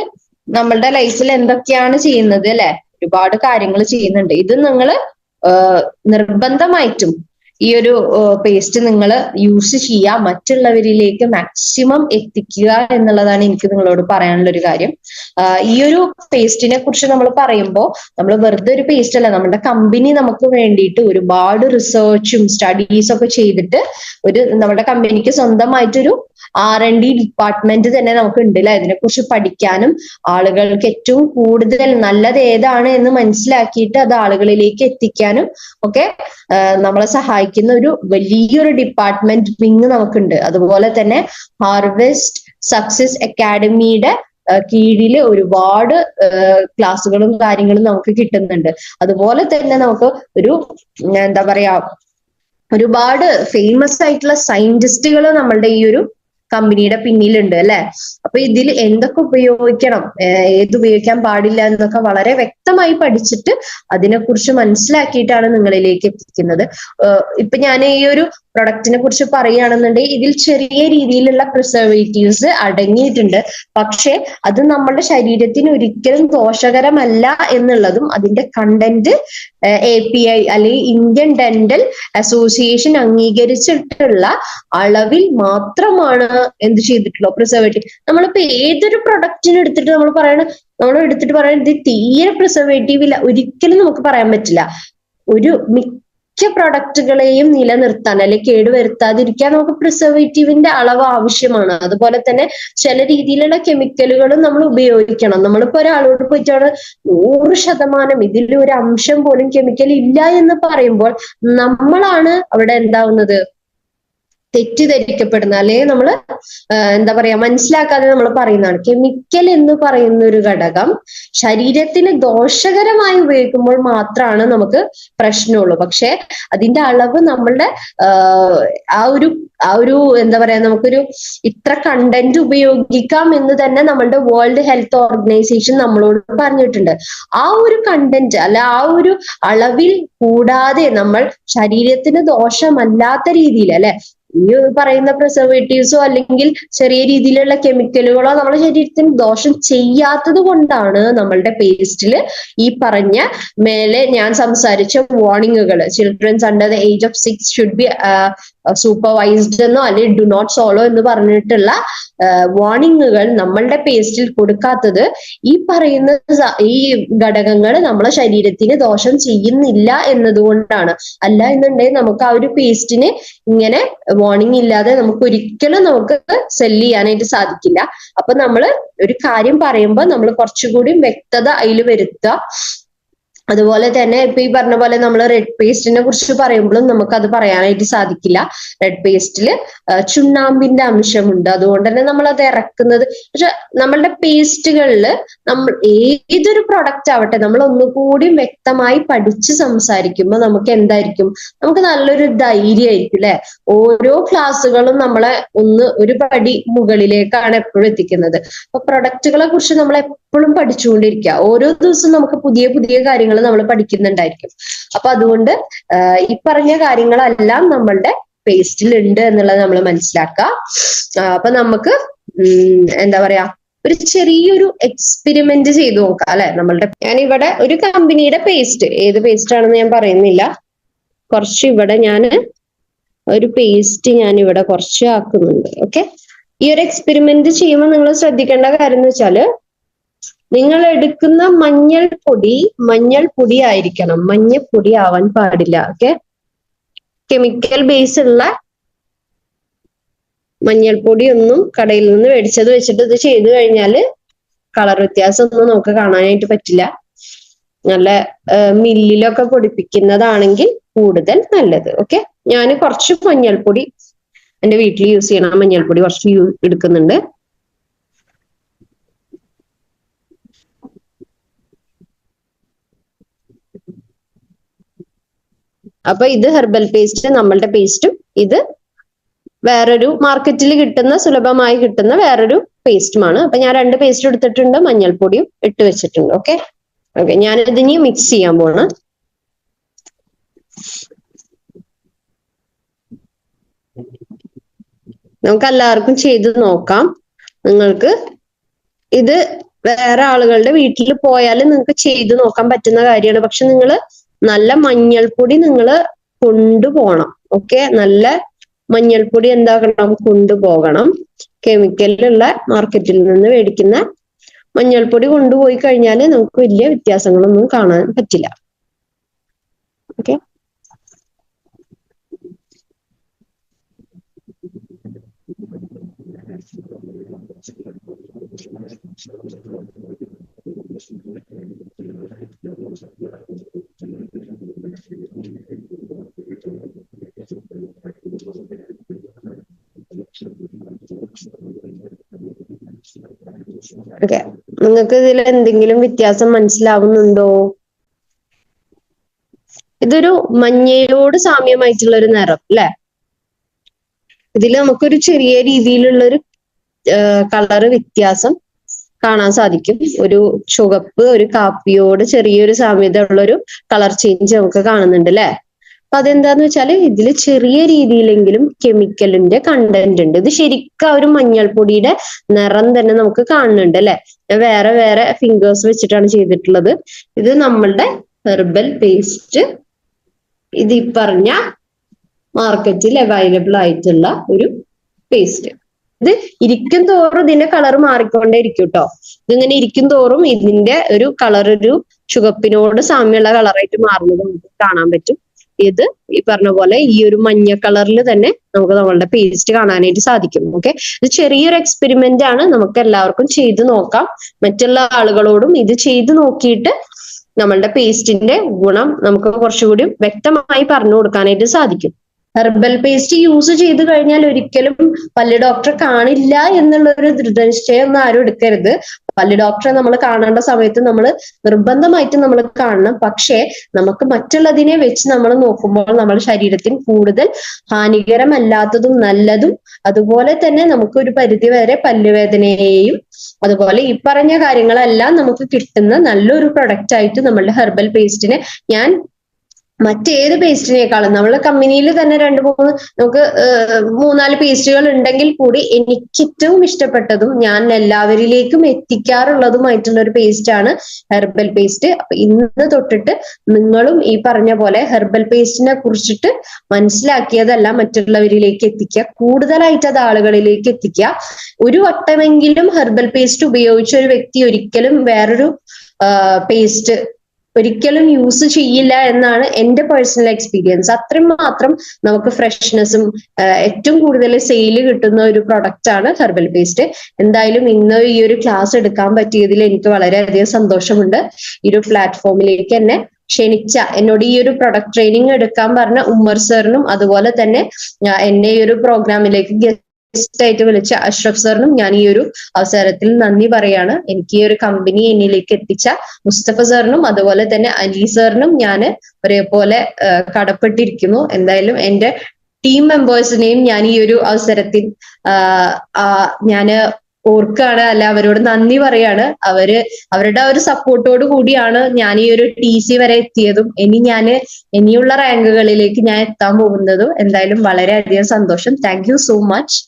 [SPEAKER 1] നമ്മളുടെ ലൈഫിൽ എന്തൊക്കെയാണ് ചെയ്യുന്നത് അല്ലെ, ഒരുപാട് കാര്യങ്ങൾ ചെയ്യുന്നുണ്ട്. ഇത് നിങ്ങൾ നിർബന്ധമായിട്ടും ഈ ഒരു പേസ്റ്റ് നിങ്ങൾ യൂസ് ചെയ്യുക, മറ്റുള്ളവരിലേക്ക് മാക്സിമം എത്തിക്കുക എന്നുള്ളതാണ് എനിക്ക് നിങ്ങളോട് പറയാനുള്ള ഒരു കാര്യം. ഈ ഒരു പേസ്റ്റിനെ കുറിച്ച് നമ്മൾ പറയുമ്പോൾ നമ്മൾ വെറുതെ ഒരു പേസ്റ്റ് അല്ല, നമ്മുടെ കമ്പനി നമുക്ക് വേണ്ടിയിട്ട് ഒരുപാട് റിസർച്ചും സ്റ്റഡീസ് ഒക്കെ ചെയ്തിട്ട് നമ്മുടെ കമ്പനിക്ക് സ്വന്തമായിട്ടൊരു R&D ഡിപ്പാർട്ട്മെന്റ് തന്നെ നമുക്ക് ഉണ്ടല്ലേ. ഇതിനെക്കുറിച്ച് പഠിക്കാനും ആളുകൾക്ക് ഏറ്റവും കൂടുതൽ നല്ലത് ഏതാണ് എന്ന് മനസ്സിലാക്കിയിട്ട് അത് ആളുകളിലേക്ക് എത്തിക്കാനും ഒക്കെ നമ്മളെ സഹായിക്കുന്ന ഒരു വലിയൊരു ഡിപ്പാർട്ട്മെന്റ് വിങ് നമുക്കുണ്ട്. അതുപോലെ തന്നെ ഹാർവെസ്റ്റ് സക്സസ് അക്കാഡമിയുടെ കീഴില് ഒരുപാട് ക്ലാസ്സുകളും കാര്യങ്ങളും നമുക്ക് കിട്ടുന്നുണ്ട്. അതുപോലെ തന്നെ നമുക്ക് എന്താ പറയാ ഒരുപാട് ഫേമസ് ആയിട്ടുള്ള സയന്റിസ്റ്റുകൾ നമ്മളുടെ ഈ ഒരു കമ്പനിയുടെ പിന്നിലുണ്ട് അല്ലെ. അപ്പൊ ഇതിൽ എന്തൊക്കെ ഉപയോഗിക്കണം, ഏത് ഉപയോഗിക്കാൻ പാടില്ല എന്നൊക്കെ വളരെ വ്യക്തമായി പഠിച്ചിട്ട് അതിനെക്കുറിച്ച് മനസ്സിലാക്കിയിട്ടാണ് നിങ്ങളിലേക്ക് എത്തിക്കുന്നത്. ഇപ്പൊ ഞാൻ ഈ ഒരു പ്രൊഡക്റ്റിനെ കുറിച്ച് പറയുകയാണെന്നുണ്ടെങ്കിൽ ഇതിൽ ചെറിയ രീതിയിലുള്ള പ്രിസർവേറ്റീവ്സ് അടങ്ങിയിട്ടുണ്ട്. പക്ഷെ അത് നമ്മുടെ ശരീരത്തിന് ഒരിക്കലും ദോഷകരമല്ല എന്നുള്ളതും അതിന്റെ കണ്ടന്റ് API അല്ലെങ്കിൽ ഇന്ത്യൻ ഡെന്റൽ അസോസിയേഷൻ അംഗീകരിച്ചിട്ടുള്ള അളവിൽ മാത്രമാണ് എന്ത് ചെയ്തിട്ടുള്ളൂ പ്രിസർവേറ്റീവ്. നമ്മളിപ്പോ ഏതൊരു പ്രൊഡക്റ്റിന് എടുത്തിട്ട് നമ്മൾ പറയണ ഇത് തീരെ പ്രിസർവേറ്റീവ് ഇല്ല ഒരിക്കലും നമുക്ക് പറയാൻ പറ്റില്ല. ഒരു മിക്ക പ്രൊഡക്റ്റുകളെയും നിലനിർത്താൻ അല്ലെങ്കിൽ കേടുവരുത്താതിരിക്കാൻ നമുക്ക് പ്രിസർവേറ്റീവിന്റെ അളവ് ആവശ്യമാണ്. അതുപോലെ തന്നെ ചില രീതിയിലുള്ള കെമിക്കലുകളും നമ്മൾ ഉപയോഗിക്കണം. നമ്മളിപ്പോ ഒരാളോട് പോയിട്ടാണ് 100% ഇതിൽ ഒരു അംശം പോലും കെമിക്കൽ ഇല്ല എന്ന് പറയുമ്പോൾ നമ്മളാണ് അവിടെ എന്താവുന്നത്, തെറ്റിദ്ധരിക്കപ്പെടുന്ന അല്ലെങ്കിൽ നമ്മൾ എന്താ പറയാ മനസ്സിലാക്കാതെ നമ്മൾ പറയുന്നതാണ്. കെമിക്കൽ എന്ന് പറയുന്ന ഒരു ഘടകം ശരീരത്തിന് ദോഷകരമായി ഉപയോഗിക്കുമ്പോൾ മാത്രമാണ് നമുക്ക് പ്രശ്നമുള്ളൂ. പക്ഷെ അതിന്റെ അളവ് നമ്മളുടെ ആ ഒരു എന്താ പറയാ നമുക്കൊരു ഇത്ര കണ്ടന്റ് ഉപയോഗിക്കാം എന്ന് തന്നെ നമ്മളുടെ വേൾഡ് ഹെൽത്ത് ഓർഗനൈസേഷൻ നമ്മളോട് പറഞ്ഞിട്ടുണ്ട്. ആ ഒരു കണ്ടന്റ് അല്ല ആ ഒരു അളവിൽ കൂടാതെ നമ്മൾ ശരീരത്തിന് ദോഷമല്ലാത്ത രീതിയിൽ അല്ലെ ഈ പറയുന്ന പ്രിസർവേറ്റീവ്സോ അല്ലെങ്കിൽ ചെറിയ രീതിയിലുള്ള കെമിക്കലുകളോ നമ്മുടെ ശരീരത്തിന് ദോഷം ചെയ്യാത്തത് കൊണ്ടാണ് നമ്മളുടെ പേസ്റ്റില് ഈ പറഞ്ഞ മേലെ ഞാൻ സംസാരിച്ച വാർണിങ്ങുകൾ childrens under the age of 6 should be supervised എന്നോ അല്ലെങ്കിൽ ഡു നോട്ട് സോളോ എന്ന് പറഞ്ഞിട്ടുള്ള വാർണിങ്ങുകൾ നമ്മളുടെ പേസ്റ്റിൽ കൊടുക്കാത്തത് ഈ പറയുന്ന ഈ ഘടകങ്ങൾ നമ്മളെ ശരീരത്തിന് ദോഷം ചെയ്യുന്നില്ല എന്നതുകൊണ്ടാണ്. അല്ല എന്നുണ്ടെങ്കിൽ നമുക്ക് ആ ഒരു പേസ്റ്റിന് ഇങ്ങനെ വാർണിംഗ് ഇല്ലാതെ നമുക്ക് ഒരിക്കലും നമുക്ക് സെല് ചെയ്യാനായിട്ട് സാധിക്കില്ല. അപ്പൊ നമ്മൾ ഒരു കാര്യം പറയുമ്പോൾ നമ്മൾ കുറച്ചുകൂടി വ്യക്തത അതിൽ വരുത്തുക. അതുപോലെ തന്നെ ഇപ്പൊ ഈ പറഞ്ഞ പോലെ നമ്മൾ റെഡ് പേസ്റ്റിനെ കുറിച്ച് പറയുമ്പോഴും നമുക്ക് അത് പറയാനായിട്ട് സാധിക്കില്ല. റെഡ് പേസ്റ്റില് ചുണ്ണാമ്പിന്റെ അംശമുണ്ട്, അതുകൊണ്ട് തന്നെ നമ്മൾ അത് ഇറക്കുന്നത്. പക്ഷെ നമ്മളുടെ പേസ്റ്റുകളിൽ നമ്മൾ ഏതൊരു പ്രൊഡക്റ്റ് ആവട്ടെ നമ്മൾ ഒന്നുകൂടി വ്യക്തമായി പഠിച്ച് സംസാരിക്കുമ്പോൾ നമുക്ക് എന്തായിരിക്കും, നമുക്ക് നല്ലൊരു ധൈര്യമായിരിക്കും അല്ലെ. ഓരോ ക്ലാസ്സുകളും നമ്മളെ ഒരു പടി മുകളിലേക്കാണ് എപ്പോഴും എത്തിക്കുന്നത്. അപ്പൊ പ്രൊഡക്റ്റുകളെ കുറിച്ച് നമ്മൾ എപ്പോഴും പഠിച്ചുകൊണ്ടിരിക്കുക. ഓരോ ദിവസവും നമുക്ക് പുതിയ പുതിയ കാര്യങ്ങൾ നമ്മൾ പഠിക്കുന്നുണ്ടായിരിക്കും. അപ്പൊ അതുകൊണ്ട് ഈ പറഞ്ഞ കാര്യങ്ങളെല്ലാം നമ്മളുടെ പേസ്റ്റിൽ ഉണ്ട് എന്നുള്ളത് നമ്മൾ മനസ്സിലാക്കുക. അപ്പൊ നമുക്ക് എന്താ പറയാ ഒരു ചെറിയൊരു എക്സ്പെരിമെന്റ് ചെയ്തു നോക്കാം അല്ലെ. ഞാനിവിടെ ഒരു കമ്പനിയുടെ പേസ്റ്റ്, ഏത് പേസ്റ്റ് ആണെന്ന് ഞാൻ പറയുന്നില്ല, കുറച്ച് ഇവിടെ ഞാൻ ഒരു പേസ്റ്റ് ഞാൻ ഇവിടെ കുറച്ച് ആക്കുന്നുണ്ട്. ഓക്കെ, ഈ ഒരു എക്സ്പെരിമെന്റ് ചെയ്യുമ്പോൾ നിങ്ങൾ ശ്രദ്ധിക്കേണ്ട കാര്യം എന്ന് വെച്ചാല് നിങ്ങൾ എടുക്കുന്ന മഞ്ഞൾപ്പൊടി ആയിരിക്കണം, മഞ്ഞപ്പൊടി ആവാൻ പാടില്ല. ഓക്കെ, കെമിക്കൽ ബേസ് ഉള്ള മഞ്ഞൾപ്പൊടി ഒന്നും കടയിൽ നിന്ന് മേടിച്ചത് വെച്ചിട്ട് ഇത് ചെയ്തു കഴിഞ്ഞാല് കളർ വ്യത്യാസം ഒന്നും നമുക്ക് കാണാനായിട്ട് പറ്റില്ല. നല്ല മില്ലിലൊക്കെ പൊടിപ്പിക്കുന്നതാണെങ്കിൽ കൂടുതൽ നല്ലത്. ഓക്കെ, ഞാൻ കുറച്ച് മഞ്ഞൾപ്പൊടി എന്റെ വീട്ടിൽ യൂസ് ചെയ്യണം മഞ്ഞൾപ്പൊടി കുറച്ച് എടുക്കുന്നുണ്ട്. അപ്പൊ ഇത് ഹെർബൽ പേസ്റ്റ്, നമ്മളുടെ പേസ്റ്റും ഇത് വേറൊരു മാർക്കറ്റിൽ കിട്ടുന്ന സുലഭമായി കിട്ടുന്ന വേറൊരു പേസ്റ്റുമാണ്. അപ്പൊ ഞാൻ 2 പേസ്റ്റ് എടുത്തിട്ടുണ്ട്, മഞ്ഞൾപ്പൊടിയും ഇട്ട് വെച്ചിട്ടുണ്ട്. ഓക്കെ, ഞാനിതിനി മിക്സ് ചെയ്യാൻ പോണ്. നമുക്ക് എല്ലാവർക്കും ചെയ്ത് നോക്കാം. നിങ്ങൾക്ക് ഇത് വേറെ ആളുകളുടെ വീട്ടിൽ പോയാൽ നിങ്ങൾക്ക് ചെയ്ത് നോക്കാൻ പറ്റുന്ന കാര്യമാണ്. പക്ഷെ നിങ്ങൾ നല്ല മഞ്ഞൾപ്പൊടി നിങ്ങൾ കൊണ്ടുപോകണം. ഓക്കെ, നല്ല മഞ്ഞൾപ്പൊടി എന്താക്കണം, കൊണ്ടുപോകണം. കെമിക്കലുള്ള മാർക്കറ്റിൽ നിന്ന് മേടിക്കുന്ന മഞ്ഞൾപ്പൊടി കൊണ്ടുപോയി കഴിഞ്ഞാൽ നമുക്ക് വലിയ വ്യത്യാസങ്ങളൊന്നും കാണാൻ പറ്റില്ല. ഓക്കെ, ഓക്കെ, നിങ്ങൾക്ക് ഇതിൽ എന്തെങ്കിലും വ്യത്യാസം മനസ്സിലാവുന്നുണ്ടോ? ഇതൊരു മഞ്ഞയോട് സാമ്യമായിട്ടുള്ള ഒരു നിറം അല്ലെ. ഇതിൽ നമുക്കൊരു ചെറിയ രീതിയിലുള്ളൊരു കളറ് വ്യത്യാസം കാണാൻ സാധിക്കും. ഒരു ചുവപ്പ് ഒരു കാപ്പിയോട് ചെറിയൊരു സാമ്യത ഉള്ളൊരു കളർ ചേഞ്ച് നമുക്ക് കാണുന്നുണ്ട് അല്ലെ. അപ്പൊ അതെന്താന്ന് വെച്ചാല് ഇതിൽ ചെറിയ രീതിയിലെങ്കിലും കെമിക്കലിന്റെ കണ്ടന്റ് ഉണ്ട്. ഇത് ശരിക്കും ഒരു മഞ്ഞൾപ്പൊടിയുടെ നിറം തന്നെ നമുക്ക് കാണുന്നുണ്ട് അല്ലെ. വേറെ വേറെ ഫിംഗേഴ്സ് വെച്ചിട്ടാണ് ചെയ്തിട്ടുള്ളത്. ഇത് നമ്മളുടെ ഹെർബൽ പേസ്റ്റ്, ഇത് ഈ പറഞ്ഞ മാർക്കറ്റിൽ അവൈലബിൾ ആയിട്ടുള്ള ഒരു പേസ്റ്റ്. ഇത് ഇരിക്കും തോറും ഇതിന്റെ കളർ മാറിക്കൊണ്ടേ ഇരിക്കും കേട്ടോ. ഇതിങ്ങനെ ഇരിക്കും തോറും ഇതിന്റെ ഒരു കളർ ഒരു ചുവപ്പിനോട് സാമ്യമുള്ള കളറായിട്ട് മാറുന്നത് നമുക്ക് കാണാൻ പറ്റും. ഇത് ഈ പറഞ്ഞ പോലെ ഈ ഒരു മഞ്ഞ കളറിൽ തന്നെ നമുക്ക് നമ്മളുടെ പേസ്റ്റ് കാണാനായിട്ട് സാധിക്കും. ഓക്കെ, ഇത് ചെറിയൊരു എക്സ്പെരിമെന്റ് ആണ്, നമുക്ക് എല്ലാവർക്കും ചെയ്തു നോക്കാം. മറ്റുള്ള ആളുകളോടും ഇത് ചെയ്തു നോക്കിയിട്ട് നമ്മളുടെ പേസ്റ്റിന്റെ ഗുണം നമുക്ക് കുറച്ചുകൂടി വ്യക്തമായി പറഞ്ഞു കൊടുക്കാനായിട്ട് സാധിക്കും. ഹെർബൽ പേസ്റ്റ് യൂസ് ചെയ്ത് കഴിഞ്ഞാൽ ഒരിക്കലും പല്ല് ഡോക്ടറെ കാണില്ല എന്നുള്ള ഒരു ദൃഢനിശ്ചയം ഒന്നും ആരും എടുക്കരുത്. പല്ല് ഡോക്ടറെ നമ്മൾ കാണേണ്ട സമയത്ത് നമ്മൾ നിർബന്ധമായിട്ടും നമ്മൾ കാണണം. പക്ഷേ നമുക്ക് മറ്റുള്ളതിനെ വെച്ച് നമ്മൾ നോക്കുമ്പോൾ നമ്മുടെ ശരീരത്തിന് കൂടുതൽ ഹാനികരമല്ലാത്തതും നല്ലതും, അതുപോലെ തന്നെ നമുക്ക് ഒരു പരിധിവരെ പല്ലുവേദനയെയും അതുപോലെ ഈ പറഞ്ഞ കാര്യങ്ങളെല്ലാം നമുക്ക് കിട്ടുന്ന നല്ലൊരു പ്രൊഡക്റ്റ് ആയിട്ട് നമ്മളുടെ ഹെർബൽ പേസ്റ്റിനെ ഞാൻ മറ്റേത് പേസ്റ്റിനേക്കാളും, നമ്മളെ കമ്പനിയിൽ തന്നെ നമുക്ക് 3-4 പേസ്റ്റുകൾ ഉണ്ടെങ്കിൽ കൂടി എനിക്ക് ഏറ്റവും ഇഷ്ടപ്പെട്ടതും ഞാൻ എല്ലാവരിലേക്കും എത്തിക്കാറുള്ളതുമായിട്ടുള്ള ഒരു പേസ്റ്റ് ആണ് ഹെർബൽ പേസ്റ്റ്. അപ്പൊ ഇന്ന് തൊട്ടിട്ട് നിങ്ങളും ഈ പറഞ്ഞ പോലെ ഹെർബൽ പേസ്റ്റിനെ കുറിച്ചിട്ട് മനസ്സിലാക്കിയതല്ല മറ്റുള്ളവരിലേക്ക് എത്തിക്കുക, കൂടുതലായിട്ട് അത് ആളുകളിലേക്ക് എത്തിക്കുക. ഒരു വട്ടമെങ്കിലും ഹെർബൽ പേസ്റ്റ് ഉപയോഗിച്ച ഒരു വ്യക്തി ഒരിക്കലും വേറൊരു പേസ്റ്റ് ഒരിക്കലും യൂസ് ചെയ്യില്ല എന്നാണ് എന്റെ പേഴ്സണൽ എക്സ്പീരിയൻസ്. അത്രയും മാത്രം നമുക്ക് ഫ്രഷ്നെസ്സും ഏറ്റവും കൂടുതൽ സെയിൽ കിട്ടുന്ന ഒരു പ്രൊഡക്റ്റ് ആണ് ഹെർബൽ പേസ്റ്റ്. എന്തായാലും ഇന്ന് ഈ ഒരു ക്ലാസ് എടുക്കാൻ പറ്റിയതിൽ എനിക്ക് വളരെയധികം സന്തോഷമുണ്ട്. ഈ ഒരു പ്ലാറ്റ്ഫോമിലേക്ക് എന്നെ ക്ഷണിച്ച, എന്നോട് ഈ ഒരു പ്രൊഡക്റ്റ് ട്രെയിനിങ് എടുക്കാൻ പറഞ്ഞ ഉമ്മർ സാറിനും അതുപോലെ തന്നെ എന്നെ ഈ ഒരു പ്രോഗ്രാമിലേക്ക് ആയിട്ട് വിളിച്ച അഷ്റഫ് സാറിനും ഞാൻ ഈ ഒരു അവസരത്തിൽ നന്ദി പറയാണ്. എനിക്ക് ഈ ഒരു കമ്പനി എന്നിലേക്ക് എത്തിച്ച മുസ്തഫ സാറിനും അതുപോലെ തന്നെ അലി സാറിനും ഞാൻ ഒരേപോലെ കടപ്പെട്ടിരിക്കുന്നു. എന്തായാലും എന്റെ ടീം മെമ്പേഴ്സിനെയും ഞാൻ ഈ ഒരു അവസരത്തിൽ ഞാൻ ഓർക്കാണ്, അല്ല അവരോട് നന്ദി പറയാണ്. അവരുടെ ഒരു സപ്പോർട്ടോട് കൂടിയാണ് ഞാൻ ഈ ഒരു TC വരെ എത്തിയതും ഇനിയുള്ള റാങ്കുകളിലേക്ക് ഞാൻ എത്താൻ പോകുന്നതും. എന്തായാലും വളരെയധികം സന്തോഷം. Thank you so much.